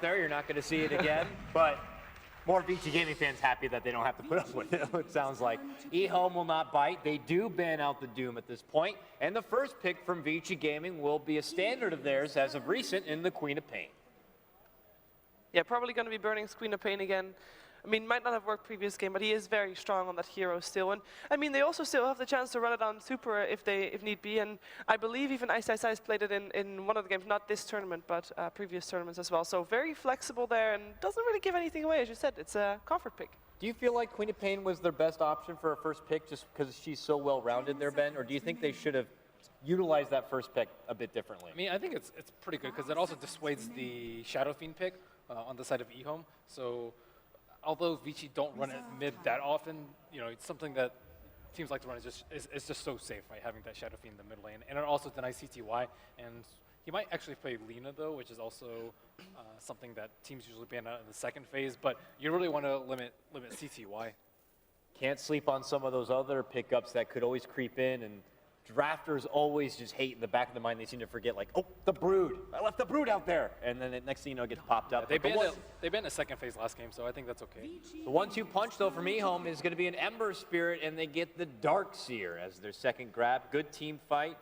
there. You're not going to see it again, but more Vici Gaming fans happy that they don't have to put up with it, it sounds like. EHOME will not bite. They do ban out the Doom at this point, and the first pick from Vici Gaming will be a standard of theirs as of recent in the Queen of Pain. Yeah, probably going to be burning Queen of Pain again. I mean, might not have worked previous game, but he is very strong on that hero still. And I mean, they also still have the chance to run it on Super if need be. And I believe even Ice played it in one of the games, not this tournament, but previous tournaments as well. So very flexible there and doesn't really give anything away. As you said, it's a comfort pick. Do you feel like Queen of Pain was their best option for a first pick just because she's so well-rounded there, Ben? Or do you think they should have utilized that first pick a bit differently? I mean, I think it's pretty good because it also dissuades the Shadow Fiend pick on the side of EHOME. So although Vici don't run it mid that often, you know, it's something that teams like to run. It's just so safe, right, having that Shadow Fiend in the mid lane. And it also denies CTY. And he might actually play Lina, though, which is also something that teams usually ban out in the second phase. But you really want to limit CTY. Can't sleep on some of those other pickups that could always creep in, and drafters always just hate in the back of the mind. They seem to forget, like, oh, the Brood. I left the Brood out there. And then the next thing you know, it gets popped up. Yeah, they banned a second phase last game, so I think that's okay. The 1-2 punch, though, from EHOME is going to be an Ember Spirit, and they get the Dark Seer as their second grab. Good team fight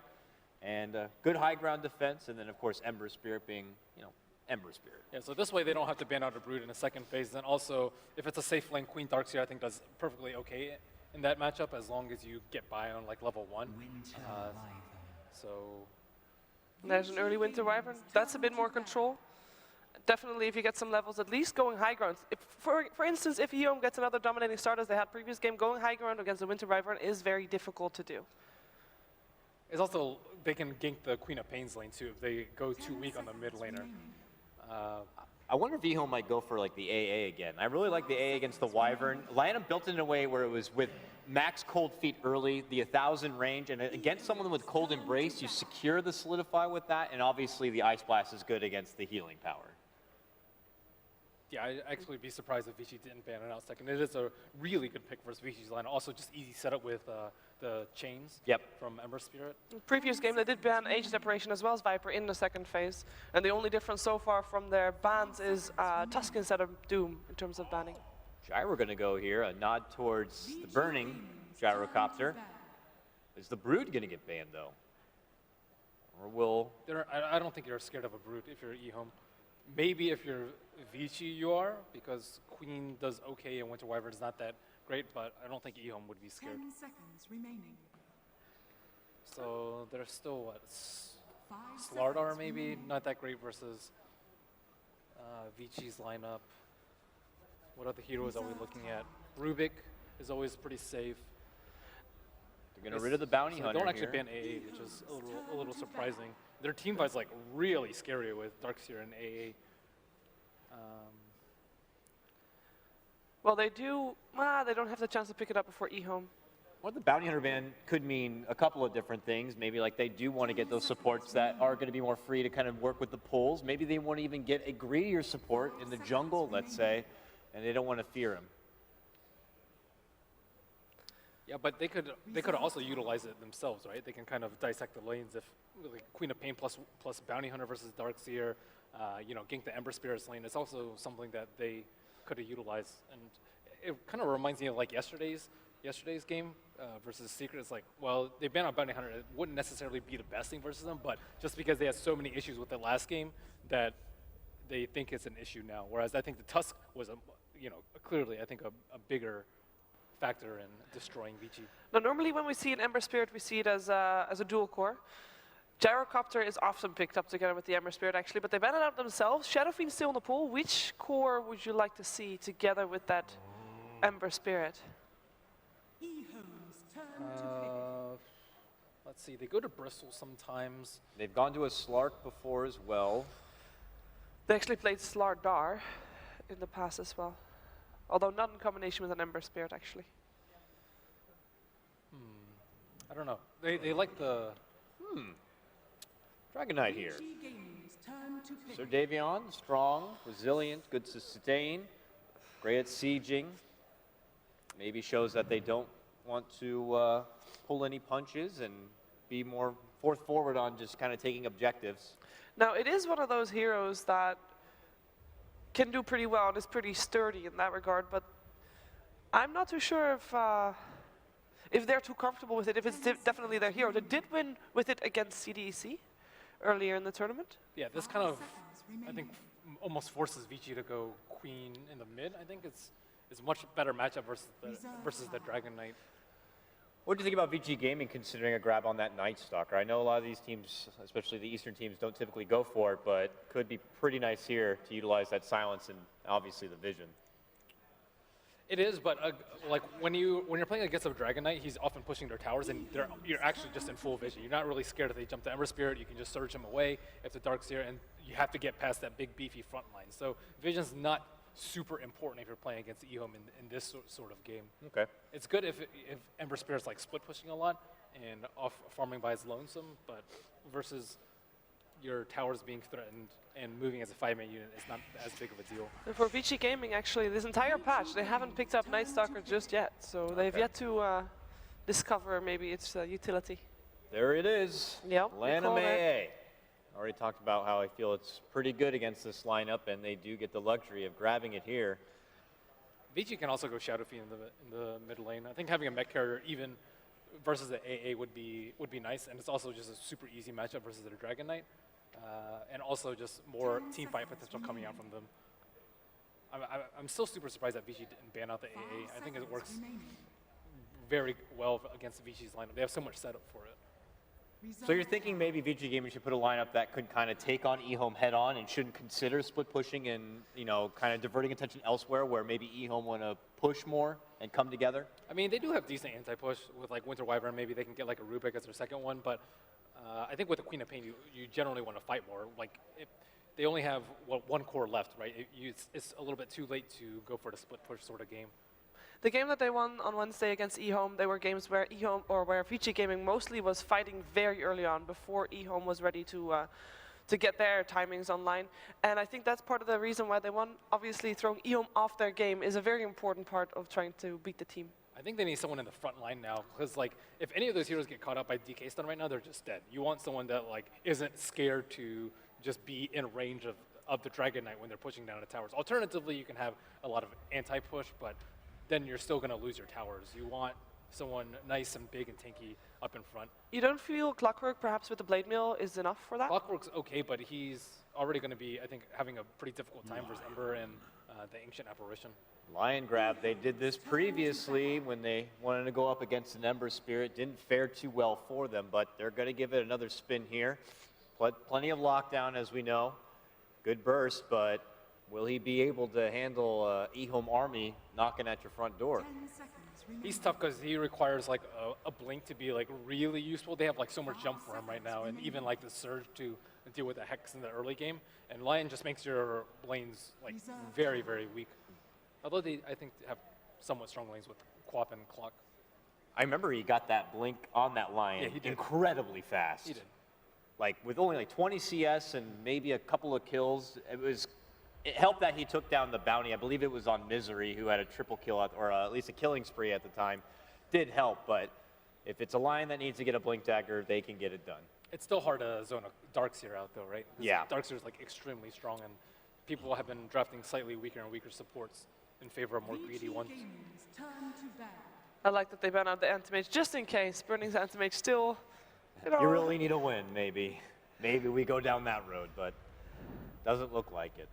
and good high ground defense. And then, of course, Ember Spirit being, you know, Ember Spirit. Yeah, so this way they don't have to ban out a Brood in the second phase. Then also, if it's a safe lane, Queen Dark Seer, I think does perfectly okay in that matchup as long as you get by on like level 1. So there's an early Winter Wyvern. That's a bit more control. Definitely, if you get some levels, at least going high ground. If, for instance, if EHOME gets another dominating start as they had previous game, going high ground against the Winter Wyvern is very difficult to do. It's also, they can gank the Queen of Pain's lane too if they go too weak on the mid laner. I wonder if EHOME might go for like the AA again. I really like the AA against the Wyvern. Lineup built in a way where it was with max cold feet early, the 1,000 range, and against someone with cold embrace, you secure the solidify with that, and obviously the Ice Blast is good against the healing power. Yeah, I'd actually be surprised if Vici didn't ban it out second. It is a really good pick versus Vici's line. Also, just easy setup with the chains from Ember Spirit. Previous game, they did ban Age Separation as well as Viper in the second phase. And the only difference so far from their bans is Tusk instead of Doom in terms of banning. Gyro going to go here, a nod towards the burning Gyrocopter. Is the Brood going to get banned, though? Or will... I don't think you're scared of a Brood if you're EHOME. Maybe if you're Vici, you are, because Queen does okay and Winter Wyvern is not that great, but I don't think EHOME would be scared. 10 seconds remaining. So there's still, what, Slardar maybe? Not that great versus Vici's lineup. What other heroes are we looking at? Rubik is always pretty safe. They're going to rid of the Bounty Hunter don't actually here. ban AA, which is a little surprising. Their team fight's like really scary with Darkseer and AA. Well, they do. They don't have the chance to pick it up before EHOME. Well, the Bounty Hunter ban could mean a couple of different things. Maybe like they do want to get those supports that are going to be more free to kind of work with the pulls. Maybe they want to even get a greedier support in the jungle, let's say, and they don't want to fear him. Yeah, but they could also utilize it themselves, right? They can kind of dissect the lanes if like Queen of Pain plus Bounty Hunter versus Darkseer, you know, gank the Ember Spirit's lane. It's also something that they could have utilized, and it kind of reminds me of like yesterday's game versus Secret. It's like, well, they banned out Bounty Hunter. It wouldn't necessarily be the best thing versus them, but just because they had so many issues with the last game that they think it's an issue now. Whereas I think the Tusk was clearly I think a bigger factor in destroying Vici. Now, normally when we see an Ember Spirit, we see it as a dual core. Gyrocopter is often picked up together with the Ember Spirit, actually, but they ban it out themselves. Shadow Fiend still in the pool. Which core would you like to see together with that Ember Spirit? Let's see, they go to Bristol sometimes. They've gone to a Slark before as well. They actually played Slardar in the past as well. Although not in combination with an Ember Spirit, actually. I don't know. They like the... Dragon Knight here. Sir Davion, strong, resilient, good to sustain, great at sieging. Maybe shows that they don't want to pull any punches and be more forward on just kind of taking objectives. Now, it is one of those heroes that can do pretty well and is pretty sturdy in that regard. But I'm not too sure if they're too comfortable with it, if it's definitely their hero. They did win with it against CDEC earlier in the tournament. Yeah, this kind of, I think, almost forces Vici to go queen in the mid. I think it's a much better matchup versus the Dragon Knight. What do you think about VG Gaming considering a grab on that Night Stalker? I know a lot of these teams, especially the Eastern teams, don't typically go for it, but could be pretty nice here to utilize that silence and obviously the vision. It is, but like when you're playing against a Dragon Knight, he's often pushing their towers, and you're actually just in full vision. You're not really scared if they jump to Ember Spirit. You can just surge him away if the Darkseer, and you have to get past that big beefy front line. So vision's not super important if you're playing against EHOME in this sort of game. Okay. It's good if Ember Spirit's like split pushing a lot and off farming by his lonesome, but versus your towers being threatened and moving as a 5-man unit is not as big of a deal. And for Vici Gaming, actually, this entire patch, they haven't picked up Night Stalker just yet. So they've yet to discover maybe its utility. There it is. Yep, Lanham AA. Already talked about how I feel it's pretty good against this lineup, and they do get the luxury of grabbing it here. Vici can also go Shadow Fiend in the mid lane. I think having a mech carrier even versus the AA would be nice, and it's also just a super easy matchup versus the Dragon Knight, and also just more team fight potential coming out from them. I'm still super surprised that Vici didn't ban out the AA. I think it works very well against Vici's lineup. They have so much setup for it. So you're thinking maybe VG Gaming should put a lineup that could kind of take on EHOME head on and shouldn't consider split pushing and, you know, kind of diverting attention elsewhere where maybe EHOME want to push more and come together? I mean, they do have decent anti-push with like Winter Wyvern. Maybe they can get like a Rubik as their second one, but I think with the Queen of Pain, you generally want to fight more. Like, they only have one core left, right? It's a little bit too late to go for the split push sort of game. The game that they won on Wednesday against EHOME, they were games where EHOME or where Vici Gaming mostly was fighting very early on before EHOME was ready to get their timings online. And I think that's part of the reason why they won. Obviously, throwing EHOME off their game is a very important part of trying to beat the team. I think they need someone in the front line now, because like if any of those heroes get caught up by DK stun right now, they're just dead. You want someone that like isn't scared to just be in range of the Dragon Knight when they're pushing down the towers. Alternatively, you can have a lot of anti-push, but then you're still going to lose your towers. You want someone nice and big and tanky up in front. You don't feel Clockwork perhaps with the Blade Mill is enough for that? Clockwork's okay, but he's already going to be, I think, having a pretty difficult time versus Ember and the Ancient Apparition. Lion Grab, they did this previously when they wanted to go up against an Ember Spirit. Didn't fare too well for them, but they're going to give it another spin here. Plenty of lockdown, as we know. Good burst, but will he be able to handle EHOME army knocking at your front door? He's tough because he requires like a blink to be like really useful. They have like so much jump for him right now, and even like the surge to deal with the Hex in the early game. And Lion just makes your lanes like very, very weak. Although they, I think, have somewhat strong lanes with Quap and Clock. I remember he got that blink on that Lion Yeah, he did. incredibly fast. He did. Like with only like 20 CS and maybe a couple of kills, it helped that he took down the bounty. I believe it was on Misery, who had a triple kill, or at least a killing spree at the time. Did help, but if it's a Lion that needs to get a Blink Dagger, they can get it done. It's still hard to zone a Darkseer out, though, right? Yeah. Darkseer is like extremely strong, and people have been drafting slightly weaker and weaker supports in favor of more greedy ones. I like that they ban out the Anti-Mage just in case. Burning's Anti-Mage still, you know. You really need a win, maybe. Maybe we go down that road, but doesn't look like it.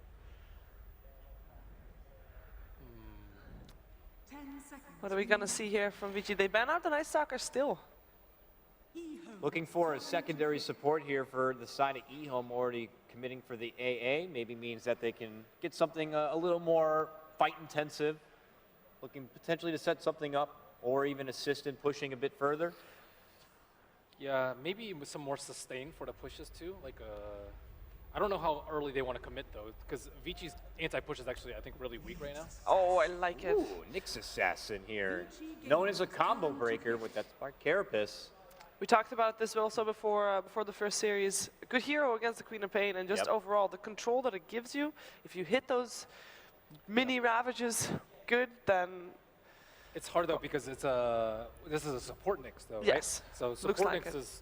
What are we going to see here from Vici? They ban out the Night Stalker still. Looking for a secondary support here for the side of EHOME, already committing for the AA. Maybe means that they can get something a little more fight intensive, looking potentially to set something up or even assist in pushing a bit further. Yeah, maybe with some more sustain for the pushes too. Like, I don't know how early they want to commit though, because Vici's anti-push is actually, I think, really weak right now. Oh, I like it. Ooh, Nyx Assassin here, known as a combo breaker with that Spark Carapace. We talked about this also before the first series. A good hero against the Queen of Pain, and just overall the control that it gives you. If you hit those mini Ravages good, then it's hard though because it's this is a support Nyx though, yes. right? So Looks support like Nyx it. is,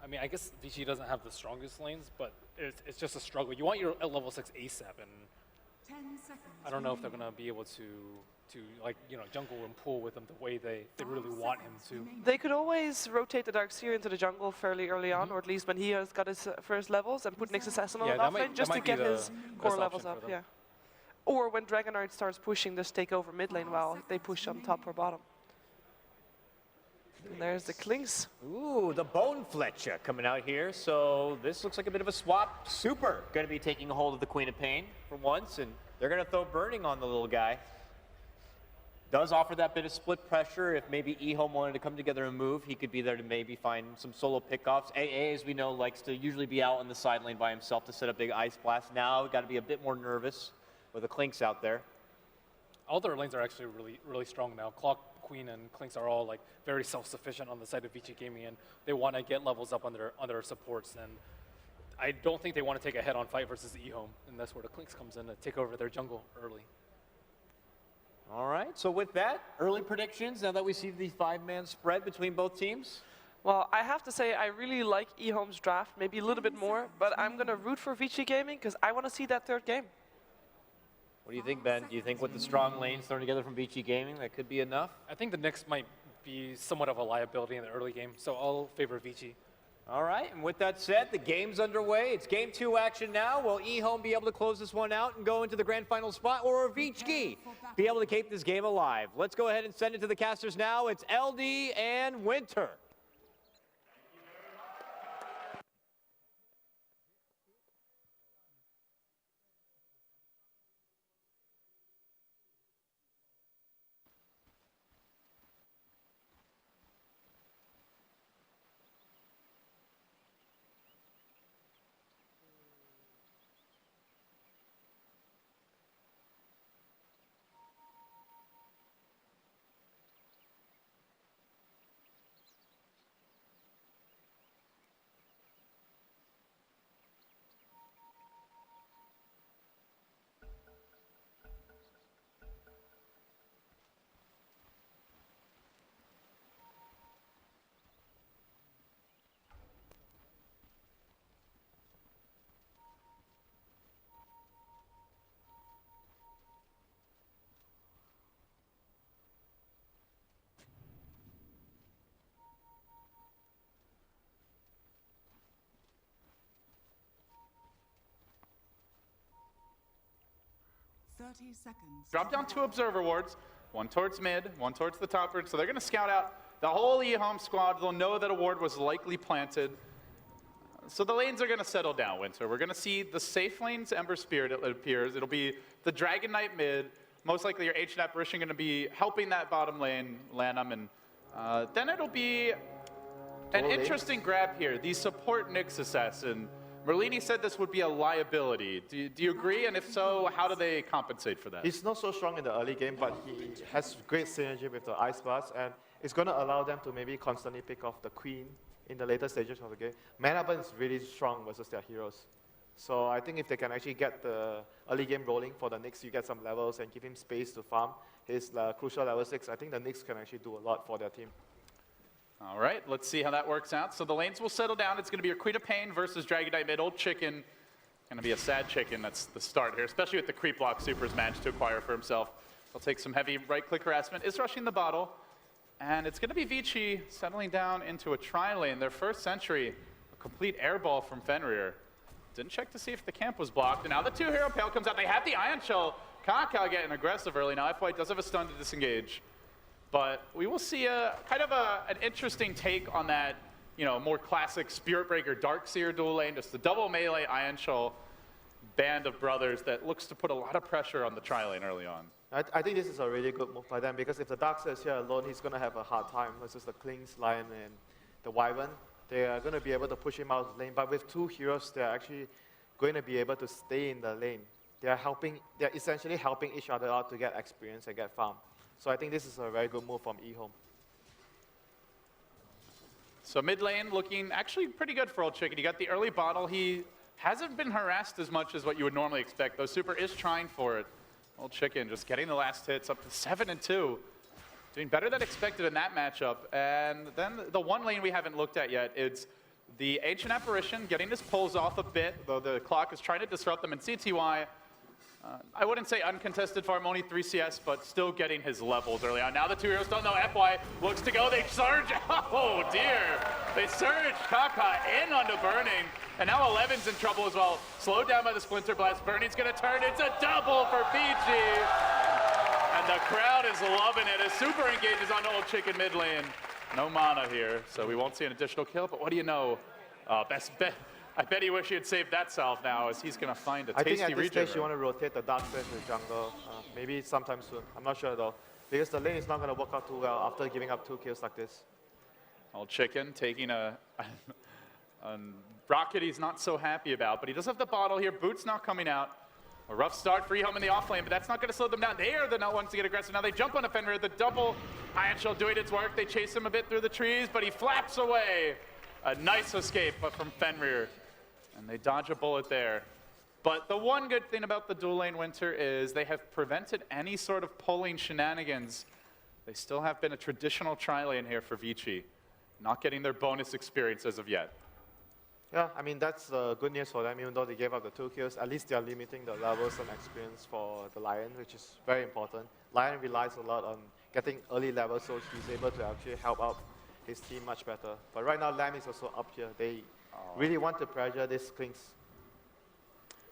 I mean, I guess Vici doesn't have the strongest lanes, but it's just a struggle. You want your level 6 ASAP, and I don't know if they're going to be able to like, jungle and pull with him the way they really want him to. They could always rotate the Darkseer into the jungle fairly early on, or at least when he has got his first levels, and put Nyx Assassin on Yeah, the that off lane might- just that to might be get the his core best levels option up. for them. Yeah. Or when Dragonite starts pushing, just take over mid lane while they push on top or bottom. And there's the Klings. Ooh, the Bone Fletcher coming out here. So this looks like a bit of a swap. Super going to be taking a hold of the Queen of Pain for once, and they're going to throw Burning on the little guy. Does offer that bit of split pressure. If maybe EHOME wanted to come together and move, he could be there to maybe find some solo pickoffs. AA, as we know, likes to usually be out in the side lane by himself to set up big ice blasts. Now, got to be a bit more nervous with the Clinks out there. All their lanes are actually really strong now. Clock, Queen, and Clinks are all like very self-sufficient on the side of Vici Gaming, and they want to get levels up on their supports. And I don't think they want to take a head-on fight versus EHOME, and that's where the Clinks comes in to take over their jungle early. All right, so with that, early predictions, now that we see the 5-man spread between both teams. Well, I have to say I really like EHOME's draft, maybe a little bit more, but I'm going to root for Vici Gaming because I want to see that third game. What do you think, Ben? Do you think with the strong lanes thrown together from Vici Gaming, that could be enough? I think the Nyx might be somewhat of a liability in the early game, so I'll favor Vici. All right, and with that said, the game's underway. It's game 2 action now. Will EHOME be able to close this one out and go into the grand final spot, or will Vici be able to keep this game alive? Let's go ahead and send it to the casters now. It's LD and Winter. Drop down 2 observer wards, one towards mid, one towards the top bridge. So they're going to scout out the whole EHOME squad. They'll know that a ward was likely planted. So the lanes are going to settle down, Winter. We're going to see the safe lanes Ember Spirit, it appears. It'll be the Dragon Knight mid. Most likely your Ancient Apparition going to be helping that bottom lane, Lanham. And then it'll be an interesting grab here. The support Nyx Assassin. Merlini said this would be a liability. Do you agree? And if so, how do they compensate for that? He's not so strong in the early game, but he has great synergy with the Ice Blast, and it's going to allow them to maybe constantly pick off the Queen in the later stages of the game. Mana burn is really strong versus their heroes. So I think if they can actually get the early game rolling for the Nyx, you get some levels and give him space to farm his crucial level 6, I think the Nyx can actually do a lot for their team. All right, let's see how that works out. So the lanes will settle down. It's going to be your Queen of Pain versus Dragon Knight mid. Old Chicken. Going to be a sad chicken. That's the start here, especially with the creep block Super's managed to acquire for himself. He'll take some heavy right-click harassment. Is rushing the bottle. And it's going to be Vici settling down into a tri-lane. Their first century, a complete airball from Fenrir. Didn't check to see if the camp was blocked. And now the 2-hero Pale comes out. They have the Ion Shell. Kakao getting aggressive early. Now FY does have a stun to disengage. But we will see a kind of an interesting take on that, more classic Spirit Breaker Darkseer dual lane, just a double melee Ion Shell band of brothers that looks to put a lot of pressure on the tri-lane early on. I think this is a really good move by them, because if the Darkseer is here alone, he's going to have a hard time versus the Klings, Lion, and the Wyvern. They are going to be able to push him out of the lane, but with 2 heroes, they're actually going to be able to stay in the lane. They're essentially helping each other out to get experience and get farm. So I think this is a very good move from EHOME. So mid lane looking actually pretty good for Old Chicken. You got the early bottle. He hasn't been harassed as much as what you would normally expect, though Super is trying for it. Old Chicken just getting the last hits up to 7-2. Doing better than expected in that matchup. And then the one lane we haven't looked at yet, it's the Ancient Apparition getting his pulls off a bit, though the clock is trying to disrupt them in CTY. I wouldn't say uncontested farm, only 3 CS, but still getting his levels early on. Now the two heroes don't know. FY looks to go. They surge. Oh, dear. They surge. Kaka in onto Burning. And now 11's in trouble as well. Slowed down by the Splinter Blast. Burning's going to turn. It's a double for Vici. And the crowd is loving it as Super engages onto Old Chicken mid lane. No mana here, so we won't see an additional kill. But what do you know? Best bet. I bet he wish he had saved that salve now, as he's going to find a tasty I think at this regen stage you want to rotate the Dark Side to the jungle. Maybe sometime soon. I'm not sure though. Because the lane is not going to work out too well after giving up 2 kills like this. Old Chicken taking a rocket he's not so happy about, but he does have the bottle here. Boot's not coming out. A rough start for EHOME in the off lane, but that's not going to slow them down. They are the ones to get aggressive. Now they jump on a Fenrir. The double Iron Shell doing its work. They chase him a bit through the trees, but he flaps away. A nice escape from Fenrir. And they dodge a bullet there. But the one good thing about the dual lane Winter is they have prevented any sort of pulling shenanigans. They still have been a traditional tri-lane here for Vici, not getting their bonus experience as of yet. Yeah, I mean, that's good news for them. Even though they gave up the 2 kills, at least they are limiting the levels and experience for the Lion, which is very important. Lion relies a lot on getting early levels, so he's able to actually help out his team much better. But right now, Lamb is also up here. They really want to pressure this Klings.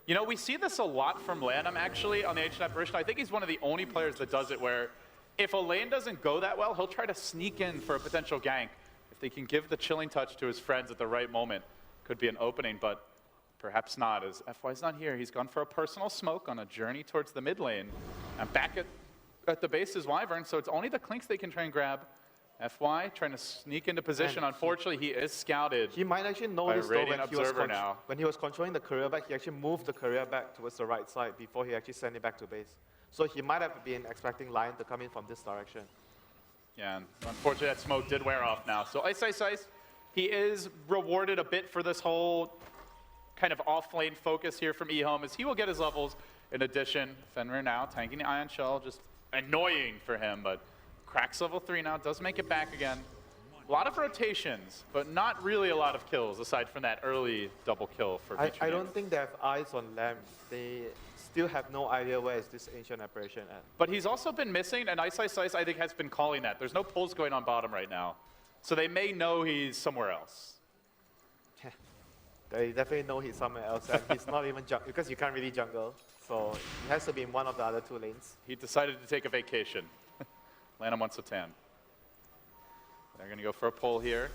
You know, we see this a lot from Lanham, actually, on the Ancient Apparition. I think he's one of the only players that does it where if a lane doesn't go that well, he'll try to sneak in for a potential gank. If they can give the chilling touch to his friends at the right moment, could be an opening, but perhaps not, as FY's not here. He's gone for a personal smoke on a journey towards the mid lane. And back at the base is Wyvern, so it's only the Klinks they can try and grab. FY trying to sneak into position. And unfortunately, he is scouted. He might actually notice though when he was controlling the career back, he actually moved the career back towards the right side before he actually sent it back to base. So he might have been expecting Lion to come in from this direction. Yeah, and unfortunately that smoke did wear off now. So Ice, he is rewarded a bit for this whole kind of off-lane focus here from EHOME, as he will get his levels. In addition, Fenrir now tanking the Ion Shell, just annoying for him, but cracks level 3 now, does make it back again. A lot of rotations, but not really a lot of kills, aside from that early double kill for Vici. I don't think they have eyes on Lamb. They still have no idea where is this Ancient Apparition at. But he's also been missing, and Ice, I think, has been calling that. There's no pulls going on bottom right now. So they may know he's somewhere else. They definitely know he's somewhere else, and he's not even because you can't really jungle. So he has to be in one of the other 2 lanes. He decided to take a vacation. Lanham wants a tan. They're going to go for a pull here.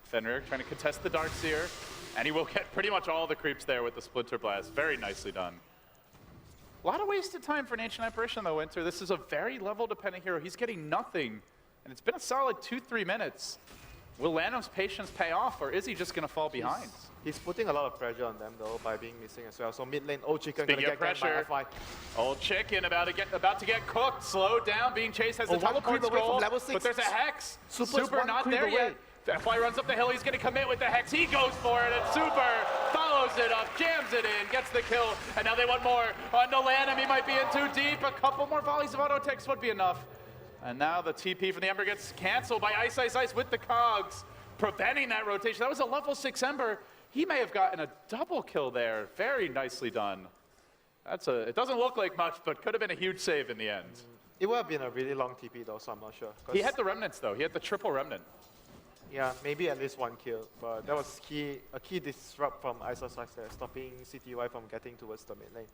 Fenrir trying to contest the Darkseer, and he will get pretty much all the creeps there with the Splinter Blast. Very nicely done. A lot of wasted time for an Ancient Apparition, though, Winter. This is a very level-dependent hero. He's getting nothing, and it's been a solid 2-3 minutes. Will Lanham's patience pay off, or is he just going to fall behind? He's putting a lot of pressure on them, though, by being missing as well. So mid lane, Old Chicken going to get pressure. by FY. Old Chicken about to get cooked, slowed down, being chased, has the teleport scroll, level 6. but there's a Hex. Super's Super not there yet. FY runs up the hill, he's going to commit with the Hex. He goes for it, and Super follows it up, jams it in, gets the kill, and now they want more. On the Lanham, he might be in too deep. A couple more volleys of auto attacks would be enough. And now the TP from the Ember gets canceled by Ice with the cogs, preventing that rotation. That was a level 6 Ember. He may have gotten a double kill there. Very nicely done. It doesn't look like much, but could have been a huge save in the end. It would have been a really long TP, though, so I'm not sure. He had the remnants, though. He had the triple remnant. Yeah, maybe at least 1 kill, but that was a key disrupt from Isosize there, stopping CTY from getting towards the mid lane.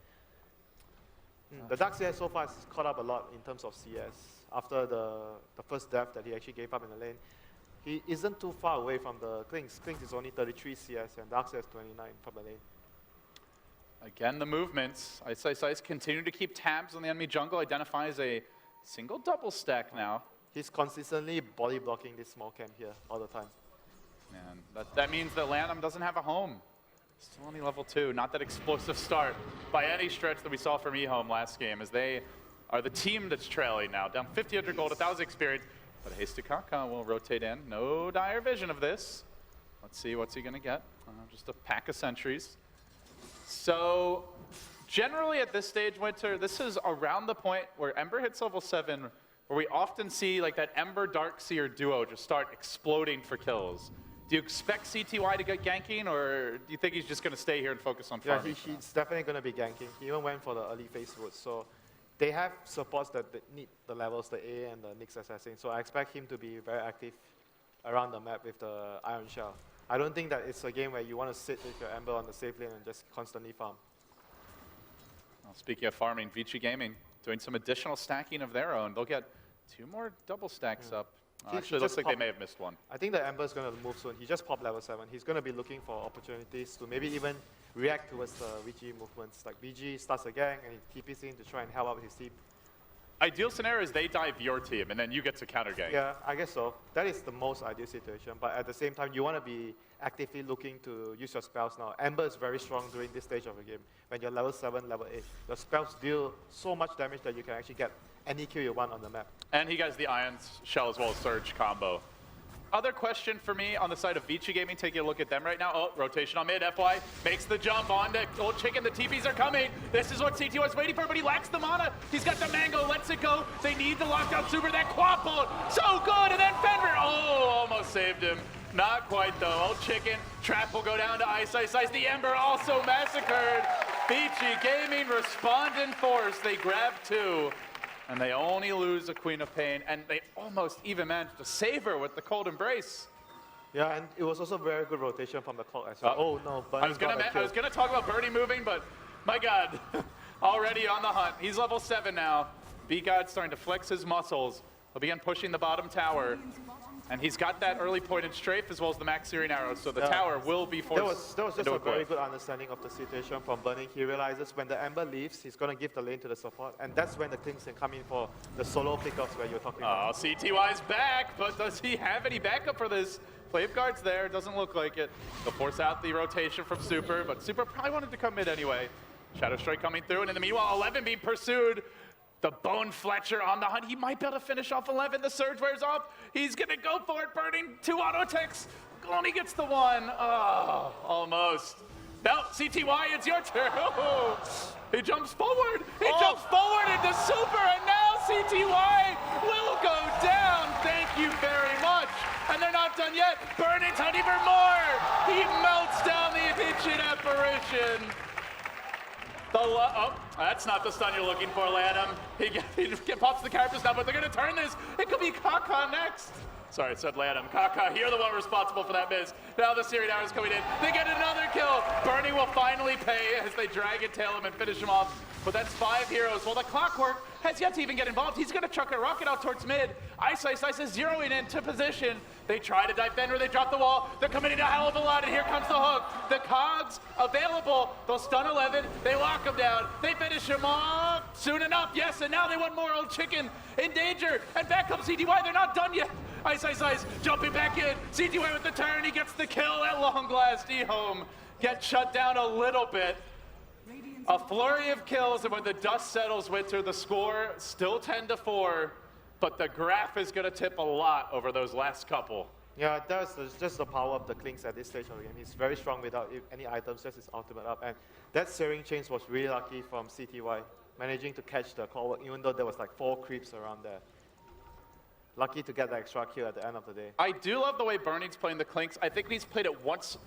The Darkseer so far has caught up a lot in terms of CS. After the first death that he actually gave up in the lane, he isn't too far away from the Klings. Klings is only 33 CS, and Darkseer is 29 from the lane. Again, the movements. Ice continue to keep tabs on the enemy jungle, identifies a single double stack now. He's consistently body blocking this small camp here all the time. And that means that Lanham doesn't have a home. Still only level 2. Not that explosive start by any stretch that we saw from EHOME last game, as they are the team that's trailing now. Down 1,500 gold, 1,000 experience. But Hasty Kaka will rotate in. No dire vision of this. Let's see, what's he going to get? Just a pack of sentries. So generally at this stage, Winter, this is around the point where Ember hits level 7, where we often see like that Ember Darkseer duo just start exploding for kills. Do you expect CTY to get ganking, or do you think he's just going to stay here and focus on Yeah, farming? he's definitely going to be ganking. He even went for the early phase route. So they have supports that need the levels, the A and the Nyx assassin. So I expect him to be very active around the map with the Iron Shell. I don't think that it's a game where you want to sit with your Ember on the safe lane and just constantly farm. Well, speaking of farming, Vici Gaming doing some additional stacking of their own. They'll get 2 more double stacks up. Actually, it looks like they may have missed one. I think the Ember's going to move soon. He just popped level 7. He's going to be looking for opportunities to maybe even react towards the VG movements. Like VG starts a gang and he TPs in to try and help out his team. Ideal scenario is they dive your team, and then you get to counter gang. Yeah, I guess so. That is the most ideal situation. But at the same time, you want to be actively looking to use your spells now. Ember is very strong during this stage of the game. When you're level 7, level 8, your spells deal so much damage that you can actually get any kill you want on the map. And he gets the Iron Shell as well as Surge combo. Other question for me on the side of Vici Gaming, taking a look at them right now. Oh, rotation on mid, FY makes the jump on the old chicken. The TPs are coming. This is what CT was waiting for, but he lacks the mana. He's got the mango, lets it go. They need the lockdown super, that quad bolt. So good, and then Fenrir, oh, almost saved him. Not quite though, old chicken. Trap will go down to Ice. The Ember also massacred. Vici Gaming respond in force. They grab 2. And they only lose a Queen of Pain, and they almost even managed to save her with the Cold Embrace. Yeah, and it was also very good rotation from the clock as well. Oh no, but I was gonna talk about Bernie moving, but my God, already on the hunt. He's level 7 now. B-God starting to flex his muscles. He'll begin pushing the bottom tower. And he's got that early pointed strafe as well as the max searing arrows, so the tower will be forced. There was just a very good understanding of the situation from Burning. He realizes when the Ember leaves, he's going to give the lane to the support, and that's when the Klings can come in for the solo pickups where you're talking about. Oh, CTY's back, but does he have any backup for this? Flame Guard's there, doesn't look like it. They'll force out the rotation from Super, but Super probably wanted to come mid anyway. Shadow Strike coming through, and in the meanwhile, 11 being pursued. The Bone Fletcher on the hunt. He might be able to finish off 11. The Surge wears off. He's going to go for it. Burning 2 auto attacks. Only gets the 1. Oh, almost. No, CTY, it's your turn. Oh, he jumps forward. He jumps forward into Super, and now CTY will go down. Thank you very much. And they're not done yet. Burning's hunting for more. He melts down the Ancient Apparition. Oh, that's not the stun you're looking for, Lanham. He pops the characters now, but they're going to turn this. It could be Kaka next. Sorry, it said Lanham. Kaka, you're the one responsible for that miss. Now the Searing Arrows coming in. They get another kill. Bernie will finally pay as they drag and tail him and finish him off. But that's 5 heroes. Well, the Clockwork has yet to even get involved. He's going to chuck a rocket out towards mid. Ice is zeroing into position. They try to dive Fenrir. They drop the wall. They're coming in a hell of a lot, and here comes the hook. The cogs available. They'll stun 11. They lock him down. They finish him off soon enough. Yes, and now they want more. Old chicken in danger. And back comes CTY. They're not done yet. Ice jumping back in. CTY with the turn. He gets the kill at long last. EHOME gets shut down a little bit. A flurry of kills, and when the dust settles, Winter, the score still 10-4, but the graph is going to tip a lot over those last couple. Yeah, it does. It's just the power of the Klings at this stage of the game. He's very strong without any items, just his ultimate up. And that Searing Chains was really lucky from CTY, managing to catch the Clockwork, even though there was like 4 creeps around there. Lucky to get the extra kill at the end of the day. I do love the way Burning's playing the Clinks. I think he's played it once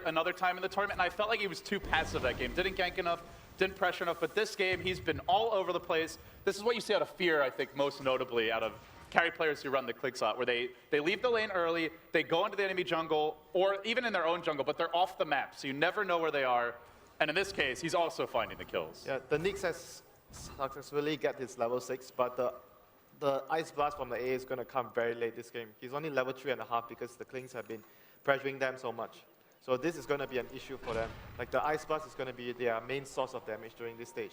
another time in the tournament, and I felt like he was too passive that game. Didn't gank enough, didn't pressure enough, but this game, he's been all over the place. This is what you see out of Fear, I think, most notably out of carry players who run the click slot, where they leave the lane early, they go into the enemy jungle, or even in their own jungle, but they're off the map, so you never know where they are. And in this case, he's also finding the kills. Yeah, the Nyx has successfully get his level 6, but the Ice Blast from the A is going to come very late this game. He's only level 3.5 because the Klings have been pressuring them so much. So this is going to be an issue for them. Like the Ice Blast is going to be their main source of damage during this stage.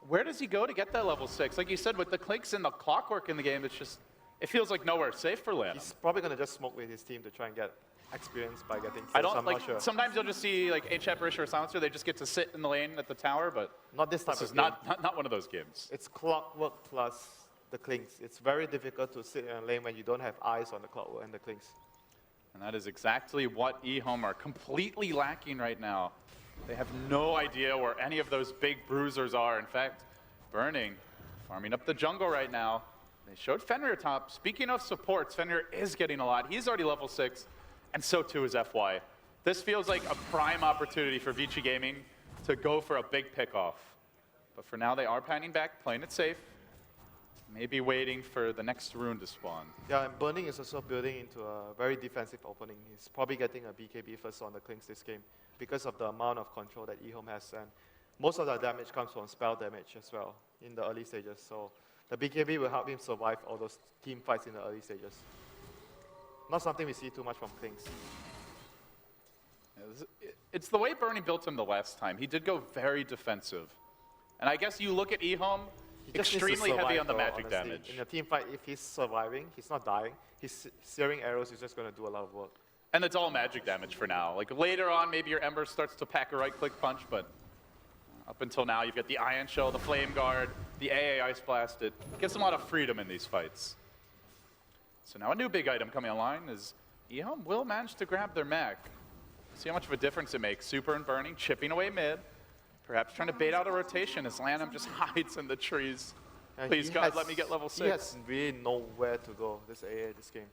Where does he go to get that level 6? Like you said, with the Clinks and the Clockwork in the game, it feels like nowhere safe for Lanham. He's probably going to just smoke with his team to try and get experience by getting kills. I'm not sure. Sometimes you'll just see like Ancient Apparition or Silencer, they just get to sit in the lane at the tower, but not this type this of is not one of those games. It's Clockwork plus the Klings. It's very difficult to sit in a lane when you don't have eyes on the Clockwork and the Klings. And that is exactly what EHOME are completely lacking right now. They have no idea where any of those big bruisers are. In fact, Burning, farming up the jungle right now. They showed Fenrir top. Speaking of supports, Fenrir is getting a lot. He's already level 6, and so too is FY. This feels like a prime opportunity for Vici Gaming to go for a big pick-off. But for now, they are panning back, playing it safe. Maybe waiting for the next rune to spawn. Yeah, and Burning is also building into a very defensive opening. He's probably getting a BKB first on the Clinks this game because of the amount of control that EHOME has. And most of the damage comes from spell damage as well in the early stages. So the BKB will help him survive all those team fights in the early stages. Not something we see too much from Clinks. It's the way Bernie built him the last time. He did go very defensive. And I guess you look at EHOME, He just needs to extremely heavy survive, on the though, magic honestly. damage. In a team fight, if he's surviving, he's not dying, he's searing arrows, he's just going to do a lot of work. And it's all magic damage for now. Like later on, maybe your Ember starts to pack a right-click punch, but up until now, you've got the Ion Shell, the Flame Guard, the AA Ice Blast. It gives them a lot of freedom in these fights. So now a new big item coming online is EHOME will manage to grab their mech. See how much of a difference it makes. Super and Burning, chipping away mid. Perhaps trying to bait out a rotation as Lanham just hides in the trees. And Please, he God, has- let me get level 6. He has really nowhere to go, this AA, this game.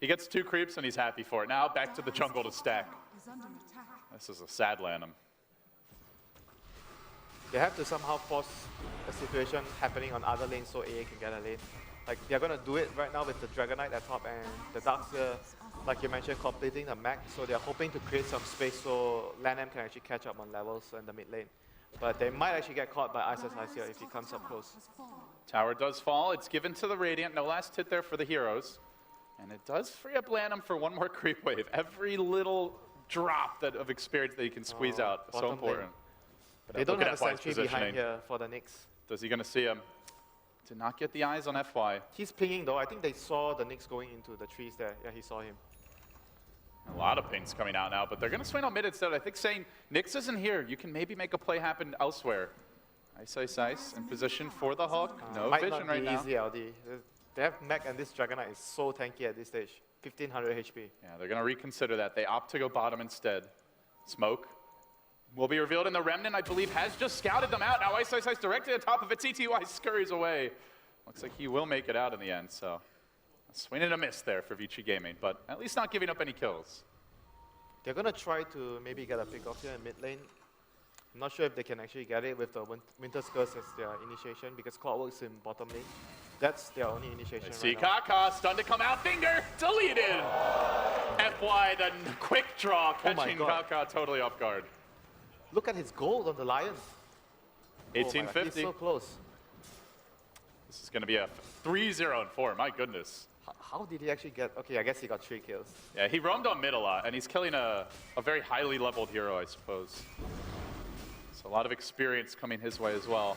He gets 2 creeps and he's happy for it. Now back to the jungle to stack. This is a sad Lanham. They have to somehow force a situation happening on other lanes so AA can get a lane. Like, they're going to do it right now with the Dragonite at top and the Darkseer, like you mentioned, completing the mech. So they're hoping to create some space so Lanham can actually catch up on levels in the mid lane. But they might actually get caught by Ice here if he comes up close. Tower does fall. It's given to the Radiant. No last hit there for the heroes. And it does free up Lanham for one more creep wave. Every little drop of experience that he can squeeze out is so bottom lane. important. But They don't look have a at FY's sentry behind positioning. here for the Nyx. Is he going to see him? Did not get the eyes on FY. He's pinging though. I think they saw the Nyx going into the trees there. Yeah, he saw him. A lot of pings coming out now, but they're going to swing on mid instead. I think saying, Nyx isn't here. You can maybe make a play happen elsewhere. Ice in position for the hook. No Might vision not be right now. easy, LD. They have mech and this Dragonite is so tanky at this stage. 1500 HP. Yeah, they're going to reconsider that. They opt to go bottom instead. Smoke will be revealed, and the Remnant, I believe, has just scouted them out. Now Ice directly on top of it. CTY scurries away. Looks like he will make it out in the end, so a swing and a miss there for Vici Gaming, but at least not giving up any kills. They're going to try to maybe get a pick off here in mid lane. I'm not sure if they can actually get it with the Winter's Curse as their initiation because Clockwork's in bottom lane. That's their only initiation See right now. Kaka, stun to come out, finger, deleted! FY, the quick draw, Oh my catching God. Kaka totally off guard. Look at his gold on the Lion. Oh my God, 1850. he's so close. This is going to be a 3-0 and 4, my goodness. How did he actually get... Okay, I guess he got 3 kills. Yeah, he roamed on mid a lot, and he's killing a very highly leveled hero, I suppose. So a lot of experience coming his way as well.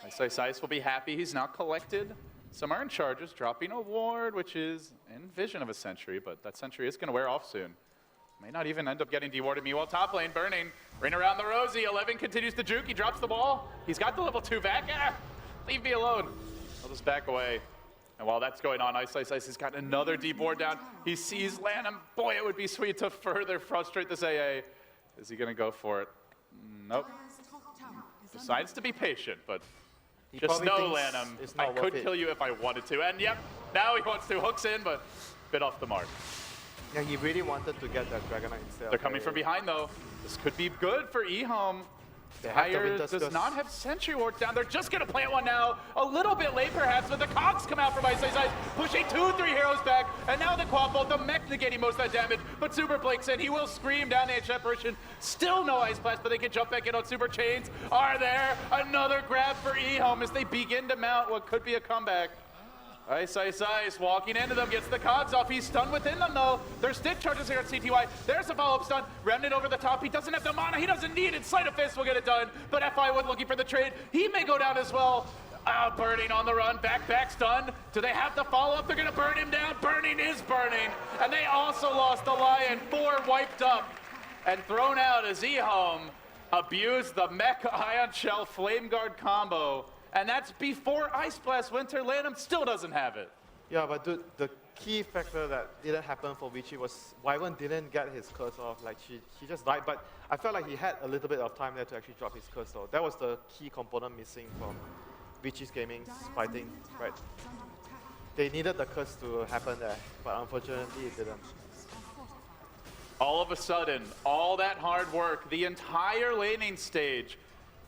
Ice will be happy. He's now collected some iron charges, dropping a ward, which is in vision of a sentry, but that sentry is going to wear off soon. May not even end up getting dewarded. Meanwhile, top lane, Burning. Ring around the Rosie. 11 continues to juke. He drops the ball. He's got the level 2 back. Ah, leave me alone. I'll just back away. And while that's going on, Ice has got another deep ward down. He sees Lanham. Boy, it would be sweet to further frustrate this AA. Is he going to go for it? Nope. Decides to be patient, but He just probably know, thinks Lanham, it's I not could worth it. kill you if I wanted to. And yep, now he wants to. Hooks in, but bit off the mark. Yeah, he really wanted to get that Dragonite instead. They're coming from behind, though. This could be good for EHOME. They have the Hire Winter's does Curse. not have Sentry Wards down. They're just going to plant one now. A little bit late, perhaps, but the Cogs come out from Ice, pushing 2-3 heroes back. And now the Quad Bolt, the mech negating most of that damage. But Super blinks in. He will scream down the edge apparition. Still no Ice Blast, but they can jump back in on Super. Chains are there. Another grab for EHOME as they begin to mount what could be a comeback. Ice, walking into them, gets the Cogs off. He's stunned within them, though. There's stick charges here at CTY. There's a follow-up stun. Remnant over the top. He doesn't have the mana. He doesn't need it. Sleight of Fist will get it done. But FI was looking for the trade. He may go down as well. Burning on the run. Back stun. Do they have the follow-up? They're going to burn him down. Burning is burning. And they also lost the Lion. 4 wiped up and thrown out as EHOME abused the Mech Ion Shell Flame Guard combo. And that's before Ice Blast. Winter Lanham still doesn't have it. Yeah, but dude, the key factor that didn't happen for Vici was Wyvern didn't get his curse off. Like, he just died. But I felt like he had a little bit of time there to actually drop his curse though. That was the key component missing from Vici's Gaming's fighting, right? they needed the curse to happen there, but unfortunately it didn't. All of a sudden, all that hard work, the entire laning stage,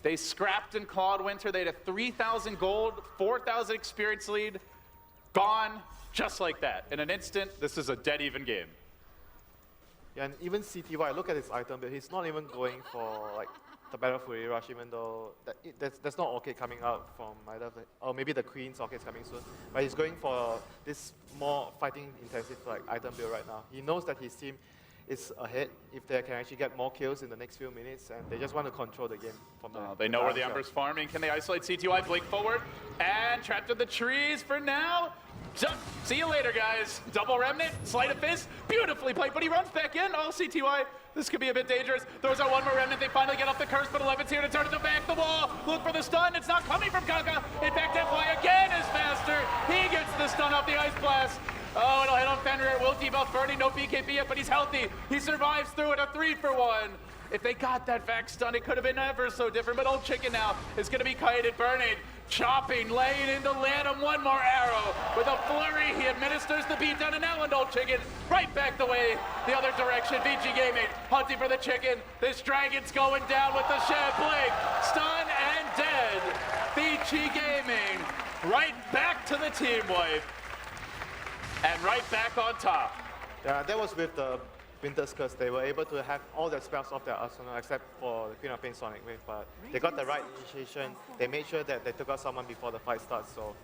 they scrapped and clawed Winter. They had a 3,000 gold, 4,000 experience lead, gone just like that. In an instant, this is a dead even game. Yeah, and even CTY, look at his item build. He's not even going for like the Battle Fury Rush, even though there's no Orchid coming out from either of the, or maybe the Queen's Orchid is coming soon. But he's going for this more fighting intensive like item build right now. He knows that his team is ahead if they can actually get more kills in the next few minutes, and they just want to control the game from there. They know where the Umber's farming. Can they isolate CTY? Blink forward, and trapped in the trees for now. See you later, guys. Double Remnant, Sleight of Fist, beautifully played, but he runs back in. Oh, CTY, this could be a bit dangerous. Throws out one more Remnant. They finally get off the curse, but 11's here to turn it back the wall. Look for the stun. It's not coming from Kaka. In fact, FY again is faster. He gets the stun off the Ice Blast. Oh, it'll hit on Fenrir. It will debuff Burning. No BKB yet, but he's healthy. He survives through it. A 3-for-1. If they got that back stun, it could have been ever so different. But Old Chicken now is going to be kited. Burning, chopping, laying into Lanham. One more arrow. With a flurry, he administers the beatdown. And now Old Chicken right back the way, the other direction. Vici Gaming hunting for the chicken. This dragon's going down with the shed. Blink, stun, and dead. Vici Gaming right back to the team wipe. And right back on top. Yeah, that was with the Winter's Curse. They were able to have all their spells off their arsenal except for the Queen of Pain Sonic Wave, but they got the right initiation. They made sure that they took out someone before the fight starts, so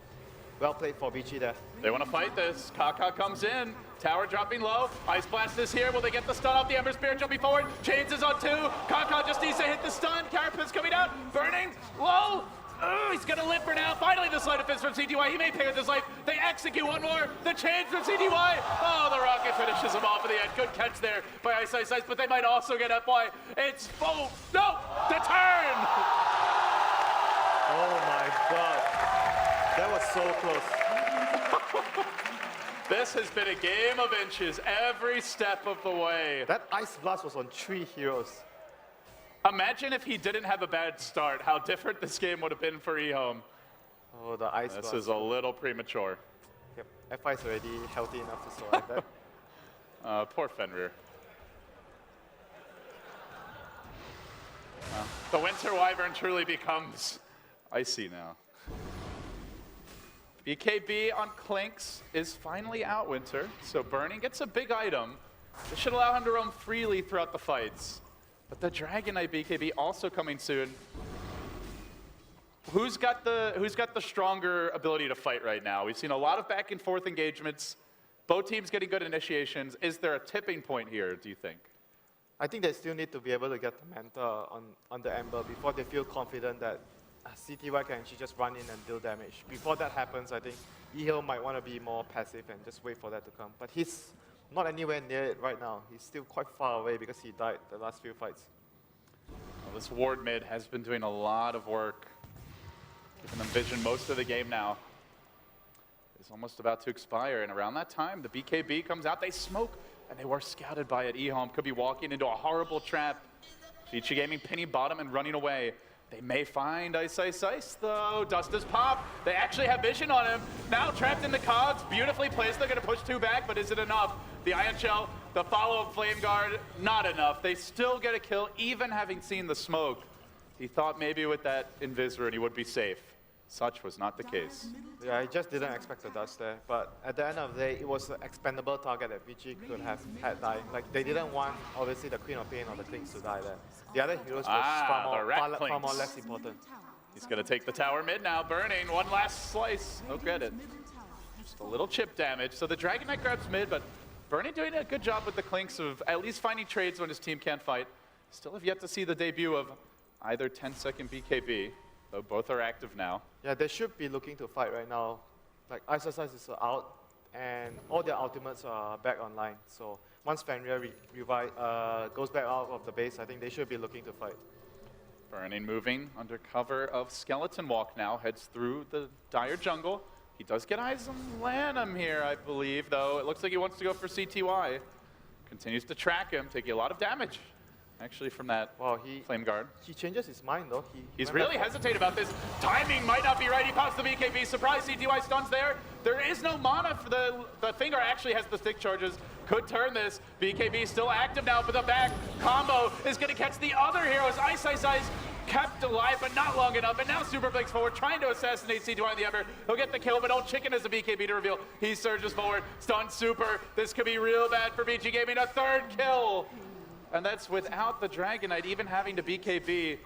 well played for Vici there. They want to fight this. Kaka comes in. Tower dropping low. Ice Blast is here. Will they get the stun off the Ember Spirit jumping forward? Chains is on 2. Kaka just needs to hit the stun. Carapace coming out. Burning. Low. Oh, he's gonna live for now. Finally, the Sleight of Fist from CTY. He may pay with his life. They execute one more. The chains from CTY. Oh, the rocket finishes him off in the end. Good catch there by Ice, but they might also get FY. It's full. No, the turn. Oh my God, that was so close. This has been a game of inches every step of the way. That Ice Blast was on 3 heroes. Imagine if he didn't have a bad start, how different this game would have been for EHOME. Oh, the Ice This Blast. is a little premature. Yep, FI is already healthy enough to survive that. Poor Fenrir. The Winter Wyvern truly becomes icy now. BKB on Clinks is finally out, Winter. So Burning gets a big item. This should allow him to roam freely throughout the fights. But the Dragon Knight BKB also coming soon. Who's got the stronger ability to fight right now? We've seen a lot of back and forth engagements. Both teams getting good initiations. Is there a tipping point here, do you think? I think they still need to be able to get the Manta on the Ember before they feel confident that CTY can actually just run in and deal damage. Before that happens, I think EHOME might want to be more passive and just wait for that to come. But he's not anywhere near it right now. He's still quite far away because he died the last few fights. Well, this ward mid has been doing a lot of work. Giving them vision most of the game now. It's almost about to expire, and around that time, the BKB comes out. They smoke, and they were scouted by it. EHOME could be walking into a horrible trap. Vici Gaming pinning bottom and running away. They may find Ice, though. Dust is pop. They actually have vision on him. Now trapped in the cogs, beautifully placed. They're going to push 2 back, but is it enough? The Ion Shell, the follow-up Flame Guard, not enough. They still get a kill, even having seen the smoke. He thought maybe with that Invis rune he would be safe. Such was not the case. Yeah, I just didn't expect the dust there. But at the end of the day, it was an expendable target that Vici could have had die. Like, they didn't want, obviously, the Queen of Pain or the Clinks to die there. The other heroes were far more less important. He's going to take the tower mid now. Burning, one last slice. Oh, get it. Just a little chip damage. So the Dragon Knight grabs mid, but Burning doing a good job with the Clinks of at least finding trades when his team can't fight. Still have yet to see the debut of either 10-second BKB, though both are active now. Yeah, they should be looking to fight right now. Like, Ice is out, and all their ultimates are back online. So once Fenrir goes back out of the base, I think they should be looking to fight. Burning moving under cover of Skeleton Walk now, heads through the dire jungle. He does get eyes on Lanham here, I believe, though. It looks like he wants to go for CTY. Continues to track him, taking a lot of damage. actually, from that Wow, flame guard. he changes his mind though. He's went back really for- hesitated about this. Timing might not be right. He pops the BKB. Surprise, CTY stuns there. There is no mana for the finger. Actually has the stick charges. Could turn this. BKB still active now, but the back combo is going to catch the other heroes. Ice kept alive, but not long enough. And now Super breaks forward, trying to assassinate CTY in the Ember. He'll get the kill, but Old Chicken has the BKB to reveal. He surges forward, stuns Super. This could be real bad for Vici Gaming. A third kill. And that's without the Dragon Knight even having to BKB.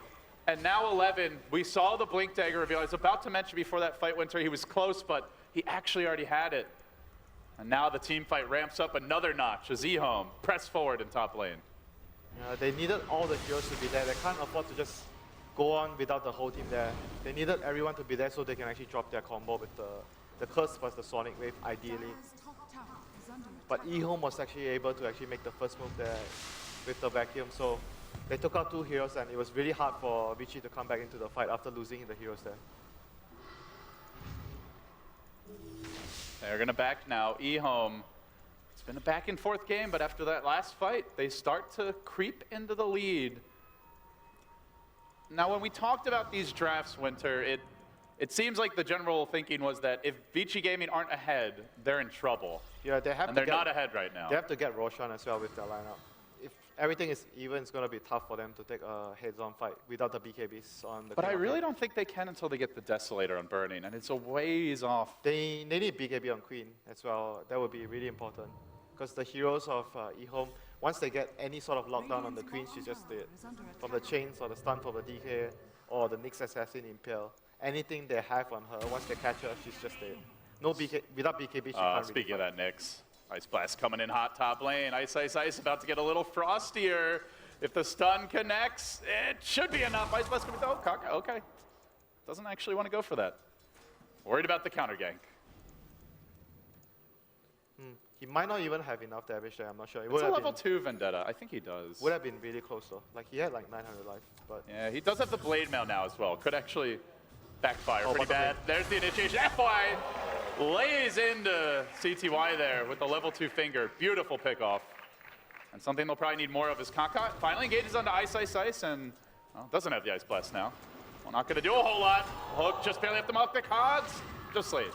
And now 11, we saw the Blink Dagger reveal. I was about to mention before that fight, Winter, he was close, but he actually already had it. And now the team fight ramps up another notch as EHOME press forward in top lane. They needed all the heroes to be there. They can't afford to just go on without the whole team there. They needed everyone to be there so they can actually drop their combo with the Curse plus the Sonic Wave, ideally. But EHOME was actually able to actually make the first move there with the vacuum. So they took out 2 heroes, and it was really hard for Vici to come back into the fight after losing the heroes there. They're going to back now. EHOME, it's been a back and forth game, but after that last fight, they start to creep into the lead. Now, when we talked about these drafts, Winter, it seems like the general thinking was that if Vici Gaming aren't ahead, they're in trouble. Yeah, they have And to they're get, not ahead right now. They have to get Roshan as well with their lineup. If everything is even, it's going to be tough for them to take a heads-on fight without the BKBs on the But I Queen of really Hate. don't think they can until they get the Desolator on Burning, and it's a ways off. They need BKB on Queen as well. That would be really important. Because the heroes of EHOME, once they get any sort of lockdown on the Queen, she's just dead. From the chains or the stun from the DK or the Nyx Assassin Impale, anything they have on her, once they catch her, she's just dead. No BK, without BKB, she can't Speaking really of that, Nyx, Ice Blast coming in hot top lane. Ice about to get a little frostier. If the stun connects, it should be enough. Ice Blast coming, oh, Kaka, okay. Doesn't actually want to go for that. Worried about the counter gank. He might not even have enough damage there, I'm not sure. It It's would a have level been, 2 Vendetta. I think he does. would have been really close though. Like he had like 900 life, but Yeah, he does have the Blade Mail now as well. Could actually backfire pretty bottom bad. lane. There's the initiation. FY lays into CTY there with the level 2 finger. Beautiful pickoff. And something they'll probably need more of is Kaka. Finally engages onto Ice and well, doesn't have the Ice Blast now. Well, not going to do a whole lot. Hook just barely have to mark the cards. Just late.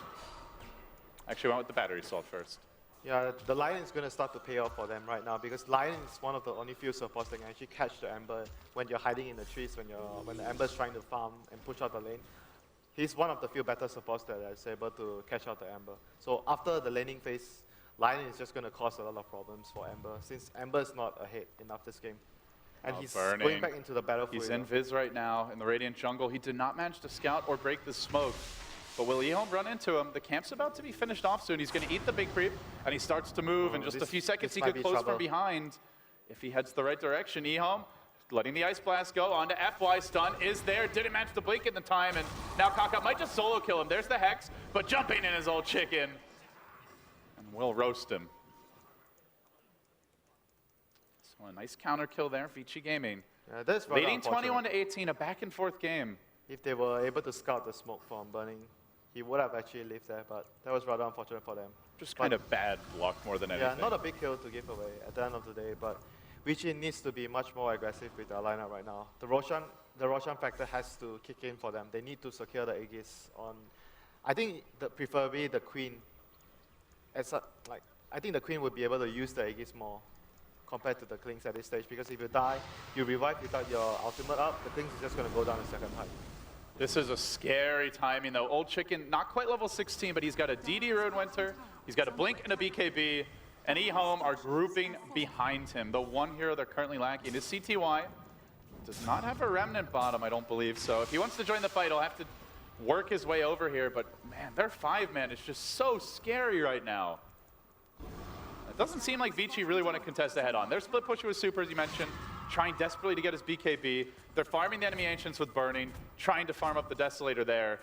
Actually went with the battery assault first. yeah, the Lion is going to start to pay off for them right now because Lion is one of the only few supports that can actually catch the Ember when you're hiding in the trees, when the Ember's trying to farm and push out the lane. He's one of the few better supports that is able to catch out the Ember. So after the laning phase, Lion is just going to cause a lot of problems for Ember since Ember is not ahead enough this game. And he's Burning. going back into the battlefield. He's in Viz right now in the Radiant jungle. He did not manage to scout or break the smoke. But will EHOME run into him? The camp's about to be finished off soon. He's going to eat the big creep, and he starts to move. In just a few seconds, this he might could be close trouble. from behind if he heads the right direction. EHOME letting the Ice Blast go onto FY. Stun is there. Didn't match the blink in the time, and now Kaka might just solo kill him. There's the Hex, but jumping in his old chicken. And will roast him. So a nice counter kill there, Vici Gaming. Yeah, that's rather Leading unfortunate. 21 to 18, a back and forth game. If they were able to scout the smoke from burning, he would have actually lived there, but that was rather unfortunate for them. Just kind of bad luck more than anything. Yeah, not a big kill to give away at the end of the day, but Vici needs to be much more aggressive with their lineup right now. The Roshan factor has to kick in for them. They need to secure the Aegis on, I think preferably the Queen. I think the Queen would be able to use the Aegis more compared to the Klings at this stage, because if you die, you revive without your ultimate up, the Klings is just going to go down a second height. This is a scary timing, though. Old Chicken, not quite level 16, but he's got a DD Rune Winter, he's got a Blink and a BKB, and EHOME are grouping behind him. The one hero they're currently lacking is CTY. Does not have a Remnant bottom, I don't believe, so if he wants to join the fight, he'll have to work his way over here, but man, their 5-man is just so scary right now. It doesn't seem like Vici really want to contest a head-on. They're split pushing with Super, as you mentioned, trying desperately to get his BKB. They're farming the enemy Ancients with Burning, trying to farm up the Desolator there.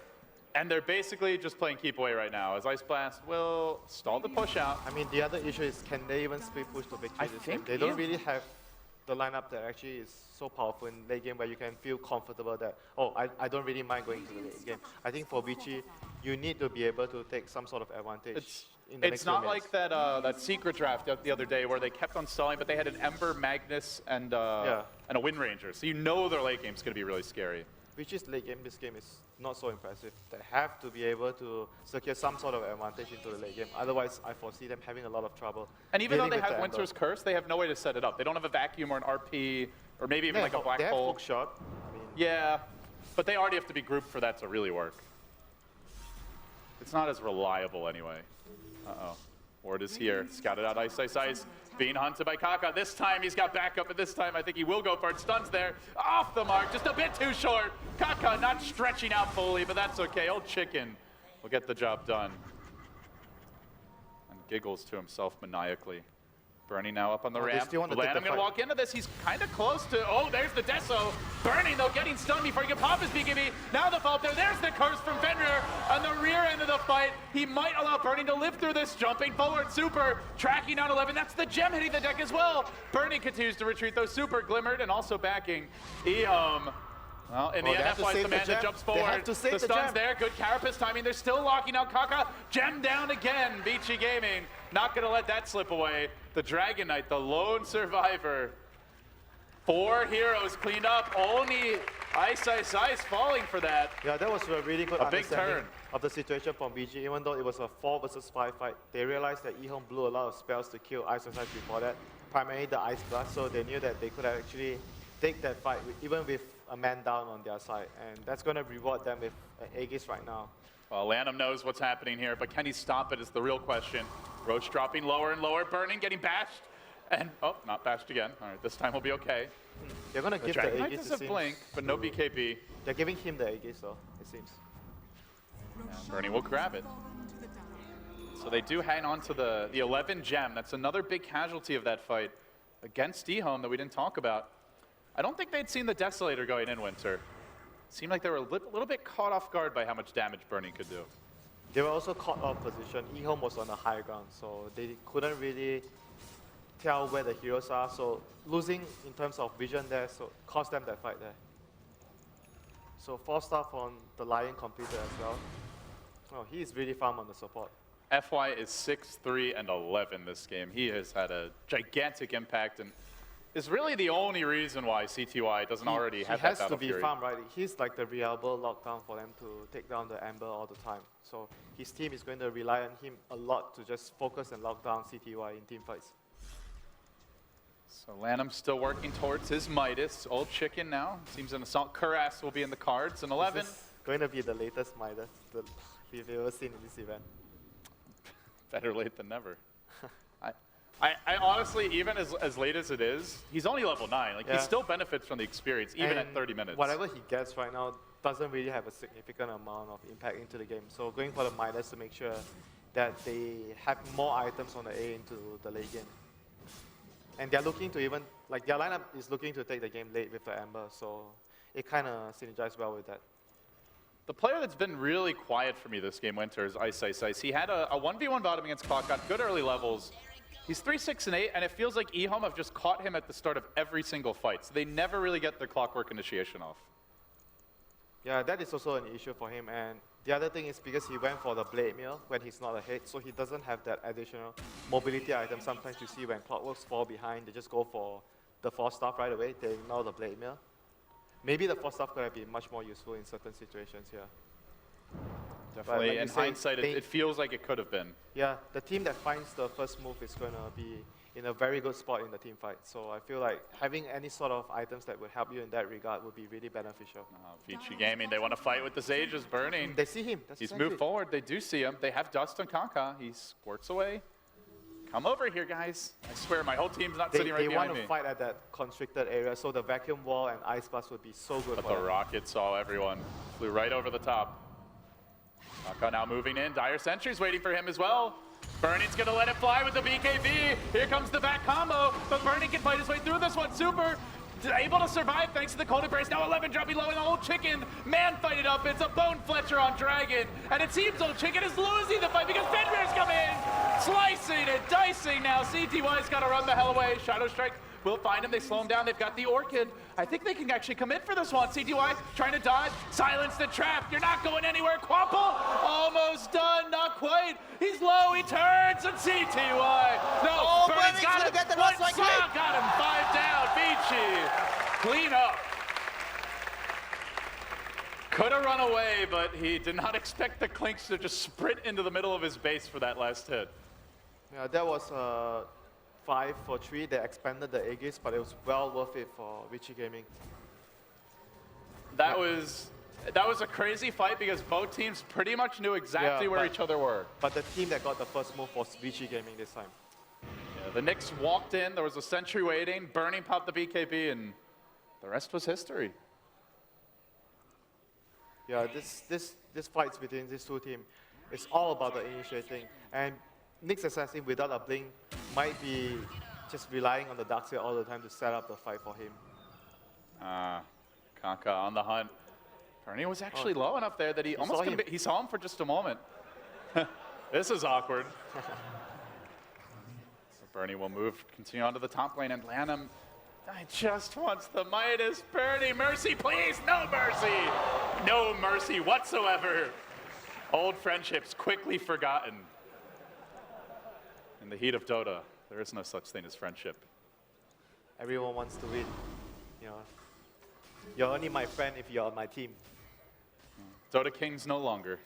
And they're basically just playing keep away right now, as Ice Blast will stall the push out. I mean, the other issue is, can they even split push to victory I this think, game? They don't yeah. really have the lineup that actually is so powerful in late game where you can feel comfortable that, oh, I don't really mind going to the late game. I think for Vici, you need to be able to take some sort of advantage in the It's next few not minutes. like that that secret draft the other day where they kept on stalling, but they had an Ember, Magnus, and a Wind Ranger. So you know their late game's going to be really scary. Viici's late game, this game is not so impressive. They have to be able to secure some sort of advantage into the late game. Otherwise, I foresee them having a lot of trouble. And even though dealing they with have the Winter's Ember. Curse, they have no way to set it up. They don't have a vacuum or an RP, or maybe even like a black they have hole. hook shot. I mean, Yeah, but they already have to be grouped for that to really work. It's not as reliable anyway. Uh-oh. Ward is here. Scouted out Ice, Ice, Ice. Being hunted by Kaka. This time he's got backup, and this time I think he will go for it. Stuns there. Off the mark. Just a bit too short. Kaka not stretching out fully, but that's okay. Old Chicken will get the job done. And giggles to himself maniacally. Bernie now up on the they ramp. still want to take I'm the going to fight. walk into this. He's kind of close to... Oh, there's the Deso. Bernie, though, getting stunned before he can pop his BKB. Now the fault there. There's the curse from Fenrir on the rear end of the fight. He might allow Bernie to live through this. Jumping forward, Super. Tracking down 11. That's the gem hitting the deck as well. Bernie continues to retreat, though. Super glimmered and also backing EHOME. Well, in the they end, have that's to why save the Samantha gem. jumps They forward. have to save the the stun's gem. there. Good carapace timing. They're still locking out Kaka. Gem down again. Vici Gaming. Not going to let that slip away. The Dragon Knight, the lone survivor. 4 heroes cleaned up. Only Ice, Ice, Ice falling for that. Yeah, that was a really good A big understanding turn. of the situation from BG. Even though it was a 4 versus 5 fight, they realized that EHOME blew a lot of spells to kill Ice Ice before that, primarily the Ice Blast, so they knew that they could actually take that fight even with a man down on their side, and that's going to reward them with Aegis right now. Well, Lanham knows what's happening here, but can he stop it is the real question. Roach dropping lower and lower, Burning getting bashed, and oh, not bashed again. All right, this time we'll be okay. They're going to The give the Dragon Knight Aegis, does it a blink, seems. but no BKB. They're giving him the Aegis though, it seems. Bernie will grab it. So they do hang on to the 11 gem. That's another big casualty of that fight against EHOME that we didn't talk about. I don't think they'd seen the Desolator going in, Winter. Seemed like they were a little bit caught off guard by how much damage Bernie could do. They were also caught off position. EHOME was on the high ground, so they couldn't really tell where the heroes are. So losing in terms of vision there, so cost them that fight there. So 4-star on the Lion completed as well. Oh, he is really farm on the support. FY is 6-3 and 11 this game. He has had a gigantic impact and is really the only reason why CTY doesn't already have that He has Battle to be Fury. farm, right? He's like the reliable lockdown for them to take down the Ember all the time. So his team is going to rely on him a lot to just focus and lock down CTY in team fights. So Lanham still working towards his Midas. Old Chicken now. Seems an Assault Cuirass will be in the cards. And 11. This is going to be the latest Midas we've ever seen in this event. Better late than never. I honestly, even as late as it is, he's only level 9. Like, he Yeah. still benefits from the experience, even at And 30 minutes. Whatever he gets right now doesn't really have a significant amount of impact into the game. So going for the Midas to make sure that they have more items on the A into the late game. And they're looking to even, like their lineup is looking to take the game late with the Ember, so it kind of synergizes well with that. The player that's been really quiet for me this game, Winter, is Ice, Ice, Ice. He had a 1v1 bottom against Clock, got good early levels. He's 3, 6, and 8, and it feels like EHOME have just caught him at the start of every single fight. So they never really get their Clockwork initiation off. Yeah, that is also an issue for him. And the other thing is because he went for the Blade Mail when he's not ahead, so he doesn't have that additional mobility item. Sometimes you see when Clockworks fall behind, they just go for the 4-star right away. They ignore the Blade Mail. Maybe the 4-star could have been much more useful in certain situations here. Definitely, like you in say, hindsight, it feels like it could have been. Yeah, the team that finds the first move is going to be in a very good spot in the team fight. So I feel like having any sort of items that would help you in that regard would be really beneficial. Vici Gaming, they want to fight with the Sages, Burning. They see him. That's He's exactly moved forward. They do see him. They have Dust on Kaka. He squirts away. Come over here, guys. I swear, my whole team's not sitting right They behind want me. to fight at that constricted area, so the vacuum wall and ice blast would be so good But for the them. rocket saw everyone. Flew right over the top. Kaka now moving in. Dire Sentry's waiting for him as well. Burning's gonna let it fly with the BKB. Here comes the back combo, but Burning can fight his way through this one. Super able to survive thanks to the cold embrace. Now 11 dropping low in the Old Chicken. Man fight it up. It's a Bone Fletcher on Dragon. And it seems Old Chicken is losing the fight because Fenrir's come in. Slicing and dicing now. CTY's got to run the hell away. Shadow Strike will find him. They slow him down. They've got the Orchid. I think they can actually commit for this one. CTY trying to dodge. Silence the trap. You're not going anywhere. Quapple almost done. Not quite. He's He's low, he turns, and CTY. No, Oh, Burning's Burning's got gonna him. get the One last right shot, click. got him. 5 down. Vici, clean up. Could have run away, but he did not expect the Clinks to just sprint into the middle of his base for that last hit. Yeah, that was 5 for 3. They expanded the Aegis, but it was well worth it for Vici Gaming. That was a crazy fight because both teams pretty much knew exactly where but- each other were. But the team that got the first move was Vici Gaming this time. Yeah, the Knicks walked in, there was a sentry waiting, Burning popped the BKB, and the rest was history. Yeah, this fights between these two teams, it's all about the initiating. And Knicks Assassin without a blink might be just relying on the Darkseid all the time to set up the fight for him. Kaka on the hunt. Bernie was actually low enough there that he almost saw him. he saw him for just a moment. This is awkward. So Bernie will move, continue onto the top lane, and Lanham just wants the Midas. Bernie, mercy, please, no mercy. No mercy whatsoever. Old friendships quickly forgotten. In the heat of Dota, there is no such thing as friendship. Everyone wants to win. You know, you're only my friend if you're on my team. Dota Kings no longer.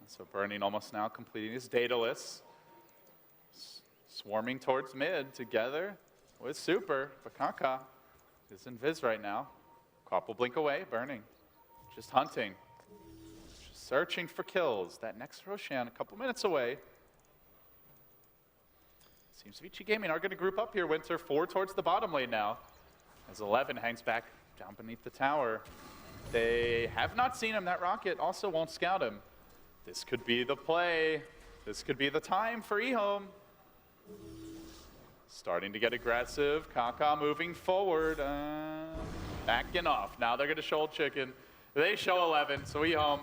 So Burning almost now completing his Daedalus. Swarming towards mid together with Super. But Kaka is in Viz right now. Quap will blink away, Burning. Just hunting. Just searching for kills. That next Roshan a couple minutes away. Seems Vici Gaming are going to group up here, Winter. 4 towards the bottom lane now. As 11 hangs back down beneath the tower. They have not seen him. That rocket also won't scout him. This could be the play. This could be the time for EHOME. Starting to get aggressive. Kaka moving forward. Backing off. Now they're going to show Chicken. They show 11, so EHOME,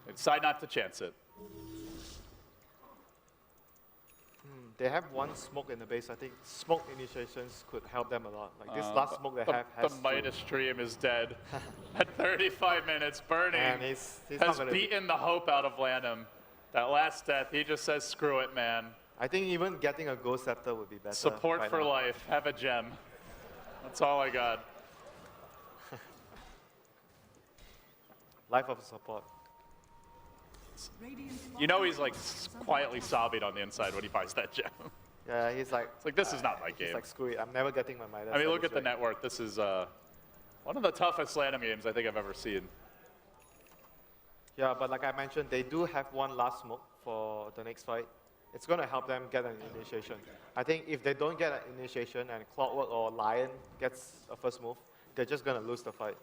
they decide not to chance it. They have one smoke in the base. I think smoke initiations could help them a lot. Like this last smoke they have has The Midas stream is dead. At 35 minutes, Burning and he's not has gonna beaten the hope out of Lanham. That last death, he just says, screw it, man. I think even getting a Ghost Scepter would be better. Support right for now. life. Have a gem. That's all I got. Life of support. You know he's like quietly sobbing on the inside when he buys that gem. Yeah, he's like, It's like, this is not my he's game. like, screw it. I'm never getting my Midas. I mean, look this at the way. net worth. This is one of the toughest Lanham games I think I've ever seen. Yeah, but like I mentioned, they do have one last smoke for the next fight. It's going to help them get an initiation. I think if they don't get an initiation and Clockwork or Lion gets a first move, they're just going to lose the fight.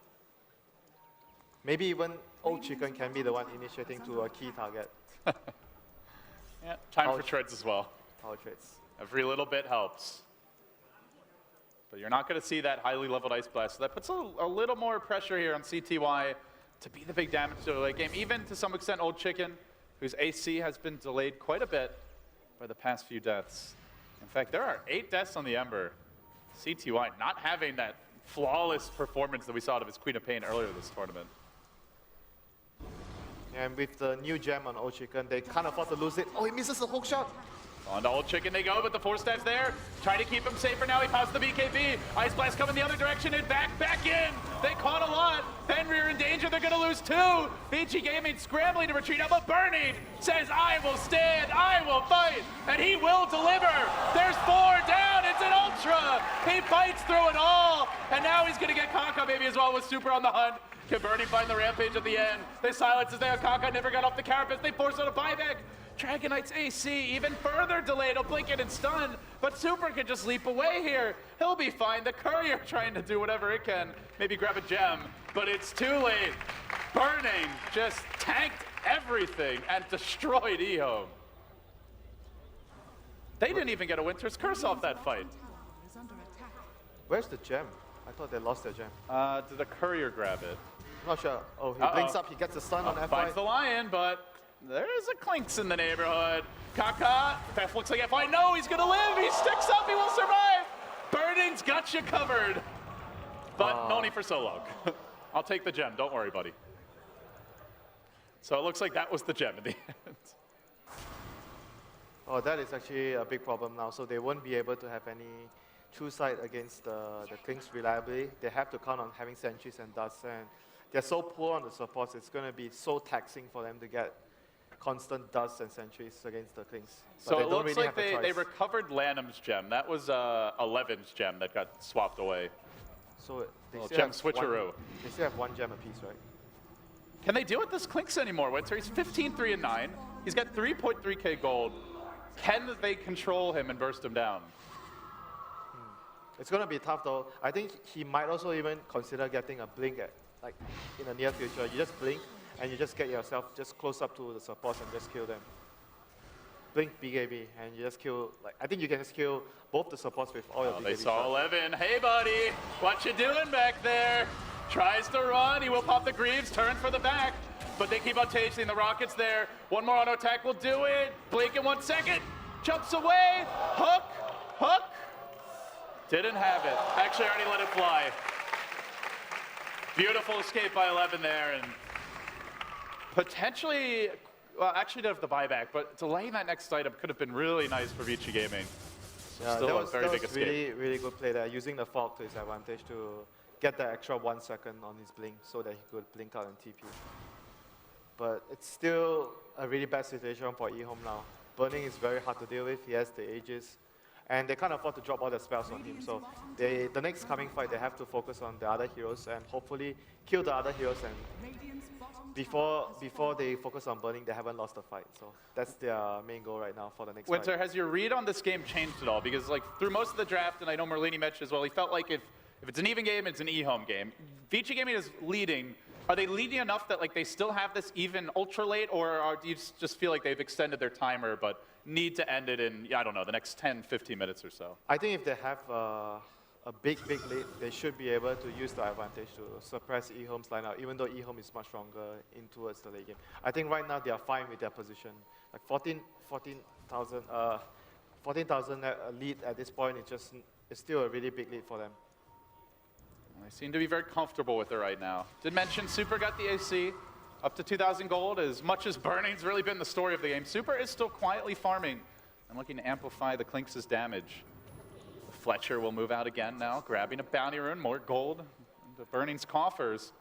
Maybe even Old Chicken can be the one initiating to a key target. Yeah, time for Ouch. treads as well. Power traits. Every little bit helps. But you're not going to see that highly leveled Ice Blast. So that puts a little more pressure here on CTY to be the big damage to the late game. Even to some extent Old Chicken, whose AC has been delayed quite a bit by the past few deaths. In fact, there are 8 deaths on the Ember. CTY not having that flawless performance that we saw out of his Queen of Pain earlier this tournament. And with the new gem on Old Chicken, they can't afford to lose it. Oh, he misses a hook shot. On to Old Chicken they go, but the 4 steps there. Trying to keep him safer now. He pops the BKB. Ice Blast coming the other direction and back in. They caught a lot. Fenrir in danger. They're going to lose 2. Vici Gaming scrambling to retreat out, but Burning says, I will stand. I will fight. And he will deliver. There's 4 down. It's an Ultra. He fights through it all. And now he's going to get Kaka maybe as well with Super on the hunt. Can Burning find the rampage at the end? They silence as they have Kaka. Never got off the carapace. They force out a buyback. Dragon Knight's AC even further delayed. He'll blink it and stun, but Super can just leap away here. He'll be fine. The Courier trying to do whatever it can, maybe grab a gem, but it's too late. Burning just tanked everything and destroyed EHOME. They didn't even get a Winter's Curse off that fight. Where's the gem? I thought they lost their gem. Did the Courier grab it? Not sure. Oh, he blinks up. He gets a stun on F5. Finds the Lion, but there's a Clinks in the neighborhood. Kaka, Fef looks like F5. No, he's gonna live. He sticks up. He will survive. Burning's got you covered, but only for so long. I'll take the gem. Don't worry, buddy. So it looks like that was the gem in the end. Oh, that is actually a big problem now. So they won't be able to have any true sight against the Klings reliably. They have to count on having sentries and dust, and they're so poor on the supports, it's going to be so taxing for them to get constant dust and sentries against the Klings. So it looks like they recovered Lanham's gem. That was 11's gem that got swapped away. So they Well, still gem have switcheroo. They still have 1 gem apiece, right? Can they deal with this Klinks anymore, Winter? He's 15-3-9. He's got 3.3k gold. Can they control him and burst him down? It's going to be tough, though. I think he might also even consider getting a blink like in the near future. You just blink, and you just get yourself just close up to the supports and just kill them. Blink BKB, and you just kill, like, I think you can just kill both the supports with all your BKB They saw shots. 11. Hey, buddy, what you doing back there? Tries to run. He will pop the Greaves, turn for the back. But they keep on chasing the Rockets there. One more auto attack will do it. Blink in 1 second. Jumps away. Hook. Hook. Didn't have it. Actually, already let it fly. Beautiful escape by 11 there. And potentially, well, actually didn't have the buyback, but delaying that next item could have been really nice for Vici Gaming. Yeah, Still that a was, very that big was escape. really, really good play there, using the fog to his advantage to get that extra 1 second on his blink so that he could blink out and TP. But it's still a really bad situation for EHOME now. Burning is very hard to deal with. He has the ages, and they can't afford to drop all the spells on him. So the next coming fight, they have to focus on the other heroes and hopefully kill the other heroes. And before they focus on burning, they haven't lost the fight. So that's their main goal right now for the next Winter, fight. has your read on this game changed at all? Because like through most of the draft, and I know Merlini mentioned as well, he felt like if it's an even game, it's an EHOME game. Vici Gaming is leading. Are they leading enough that like they still have this even ultra late, or do you just feel like they've extended their timer but need to end it in, I don't know, the next 10, 15 minutes or so? I think if they have a big lead, they should be able to use the advantage to suppress EHOME's lineup, even though EHOME is much stronger in towards the late game. I think right now they are fine with their position. Like 14,000 lead at this point, it's still a really big lead for them. They seem to be very comfortable with it right now. Did mention Super got the AC up to 2,000 gold. As much as Burning's really been the story of the game, Super is still quietly farming and looking to amplify the Klinks' damage. Fletcher will move out again now, grabbing a bounty rune, more gold into Burning's coffers.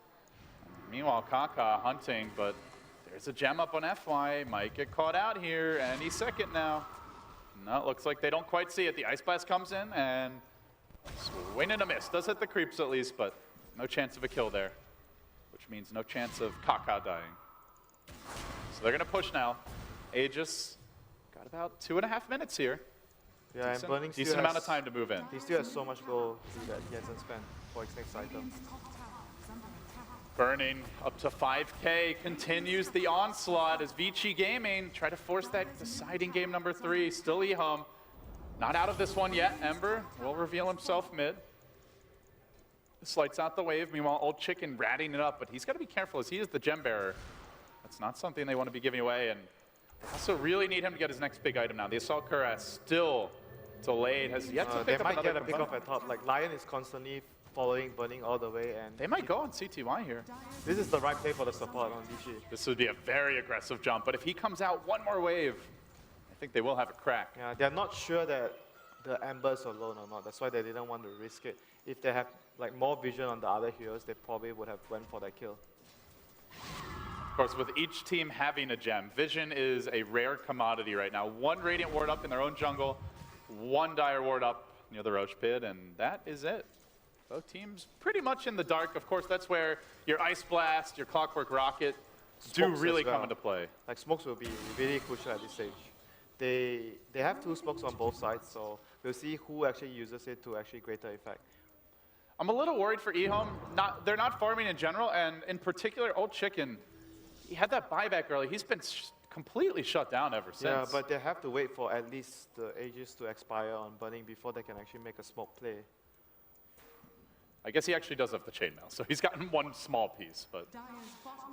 Meanwhile, Kaka hunting, but there's a gem up on FY. Might get caught out here, and he's second now. No, it looks like they don't quite see it. The Ice Blast comes in, and swing and a miss. Does hit the creeps at least, but no chance of a kill there, which means no chance of Kaka dying. So they're going to push now. Aegis got about 2.5 minutes here. Yeah, and Burning still Decent amount has- of time to move in. He still has so much gold that he hasn't spent for his next item. Burning up to 5k, continues the onslaught as Vici Gaming try to force that deciding game number 3. Still EHOME. Not out of this one yet. Ember will reveal himself mid. Slights out the wave. Meanwhile, Old Chicken ratting it up, but he's got to be careful as he is the gem bearer. That's not something they want to be giving away, and they also really need him to get his next big item now. The Assault Cuirass still delayed, has yet to They pick up might get another a pick off at top. Like Lion is constantly following Burning all the way, and They might go on CTY here. this is the right play for the support on Vici. This would be a very aggressive jump, but if he comes out one more wave, I think they will have a crack. Yeah, they're not sure that the Ember's alone or not. That's why they didn't want to risk it. If they have like more vision on the other heroes, they probably would have went for that kill. Of course, with each team having a gem, Vision is a rare commodity right now. One Radiant Ward up in their own jungle, one Dire Ward up near the Roach Pit, and that is it. Both teams pretty much in the dark. Of course, that's where your Ice Blast, your Clockwork Rocket do Smokes really as well. come into play. Like smokes will be really crucial at this stage. They have 2 smokes on both sides, so we'll see who actually uses it to actually greater effect. I'm a little worried for EHOME. They're not farming in general, and in particular, Old Chicken, he had that buyback early. He's been completely shut down ever since. Yeah, but they have to wait for at least the ages to expire on Burning before they can actually make a smoke play. I guess he actually does have the chainmail, so he's gotten one small piece, but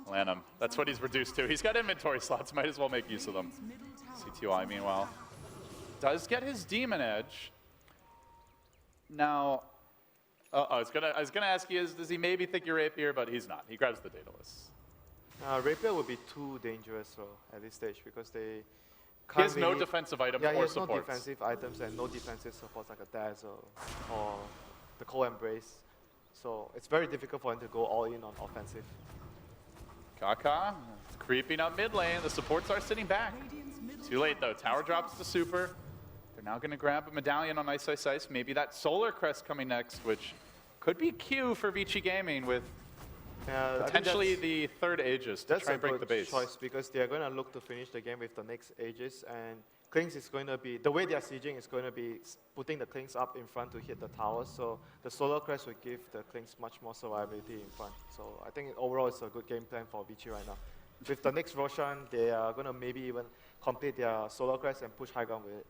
Lanham, that's what he's reduced to. He's got inventory slots, might as well make use of them. CTY, meanwhile, does get his Demon Edge. Now, I was gonna ask you, does he maybe think you're Rapier, but he's not. He grabs the Daedalus. Rapier would be too dangerous at this stage because they He can't has no really- defensive items Yeah, he or has no supports. defensive items and no defensive supports like a Dazzle or the Cold Embrace. So it's very difficult for him to go all in on offensive. Kaka creeping up mid lane. The supports are sitting back. Too late though. Tower drops the super. They're now going to grab a medallion on Ice Ice Ice. Maybe that Solar Crest coming next, which could be Q for Vici Gaming with I think potentially the third Aegis to that's try a and break good the base. choice because they are going to look to finish the game with the next Aegis, and Klings is going to be, the way they are sieging is going to be putting the Klings up in front to hit the towers, so the Solar Crest will give the Klings much more survivability in front. So I think overall it's a good game plan for Vici right now. With the next Roshan, they are going to maybe even complete their Solar Crest and push high ground with it.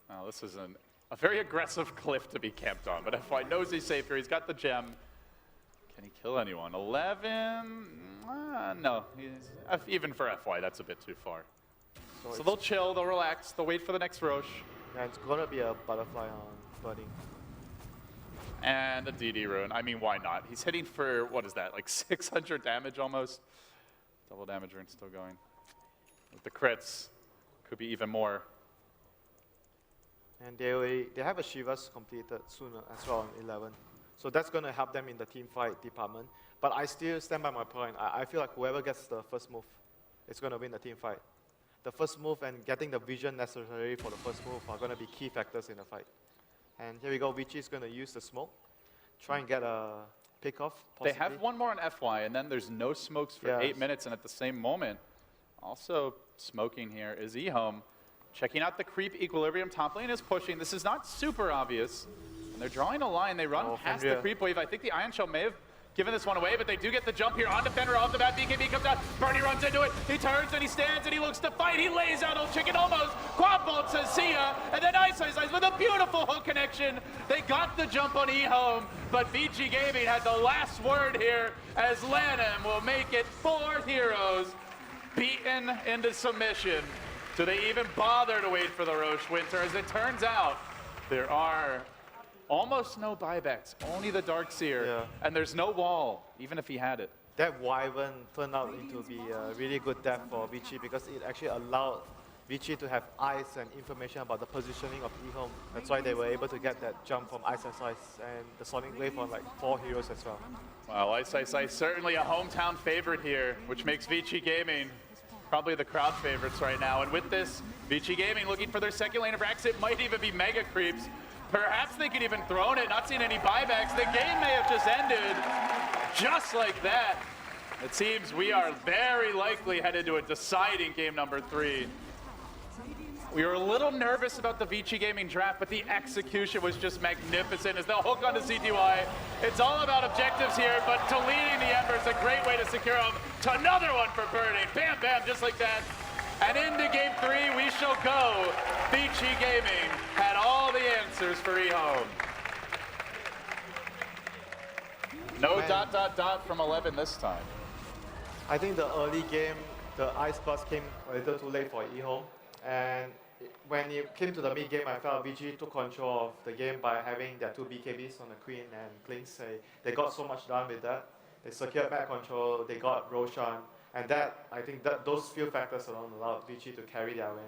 Now this is a very aggressive cliff to be camped on, but FY knows he's safe here. He's got the gem. Can he kill anyone? 11? No. Even for FY, that's a bit too far. So they'll chill, they'll relax, they'll wait for the next Roche. Yeah, it's going to be a butterfly on Burning. And a DD rune. I mean, why not? He's hitting for, what is that, like 600 damage almost? Double damage rune still going. With the crits, could be even more. And they have a Shivas completed sooner as well on 11. So that's going to help them in the team fight department. But I still stand by my point. I feel like whoever gets the first move is going to win the team fight. The first move and getting the vision necessary for the first move are going to be key factors in the fight. And here we go, Vici is going to use the smoke, try and get a pick off. They have one more on FY, and then there's no smokes for 8 minutes, and at the same moment, also smoking here is EHOME. Checking out the creep equilibrium, top lane is pushing. This is not super obvious. And they're drawing a line, they run past the creep wave. I think the Iron Shell may have given this one away, but they do get the jump here onto Fenrir off the bat. BKB comes out, Bernie runs into it. He turns and he stands and he looks to fight. He lays out Old Chicken almost. Quad Bolt says see ya. And then Ice Ice Ice with a beautiful hook connection. They got the jump on EHOME, but Vici Gaming had the last word here as Lanham will make it 4 heroes beaten into submission. Do they even bother to wait for the Roche Winter? As it turns out, there are almost no buybacks, only the Darkseer, and there's no wall, even if he had it. That Wyvern turned out to be a really good death for Vici because it actually allowed Vici to have eyes and information about the positioning of EHOME. That's why they were able to get that jump from Ice Ice Ice and the Sonic Wave on like 4 heroes as well. Well, Ice Ice Ice certainly a hometown favorite here, which makes Vici Gaming probably the crowd favorites right now. And with this, Vici Gaming looking for their second lane of Rax. It might even be Mega Creeps. Perhaps they could even thrown it, not seen any buybacks. The game may have just ended just like that. It seems we are very likely headed to a deciding game number 3. We were a little nervous about the Vici Gaming draft, but the execution was just magnificent as they'll hook onto CTY. It's all about objectives here, but deleting the Embers, a great way to secure them to another one for Burning. Bam, bam, just like that. And into game 3 we shall go. Vici Gaming had all the answers for EHOME. No ... from 11 this time. I think the early game, the Ice Blast came a little too late for EHOME. And when it came to the mid game, I felt Vici took control of the game by having their 2 BKBs on the Queen and Klings. They got so much done with that. They secured back control, they got Roshan. And that, I think that those few factors alone allowed Vici to carry their win.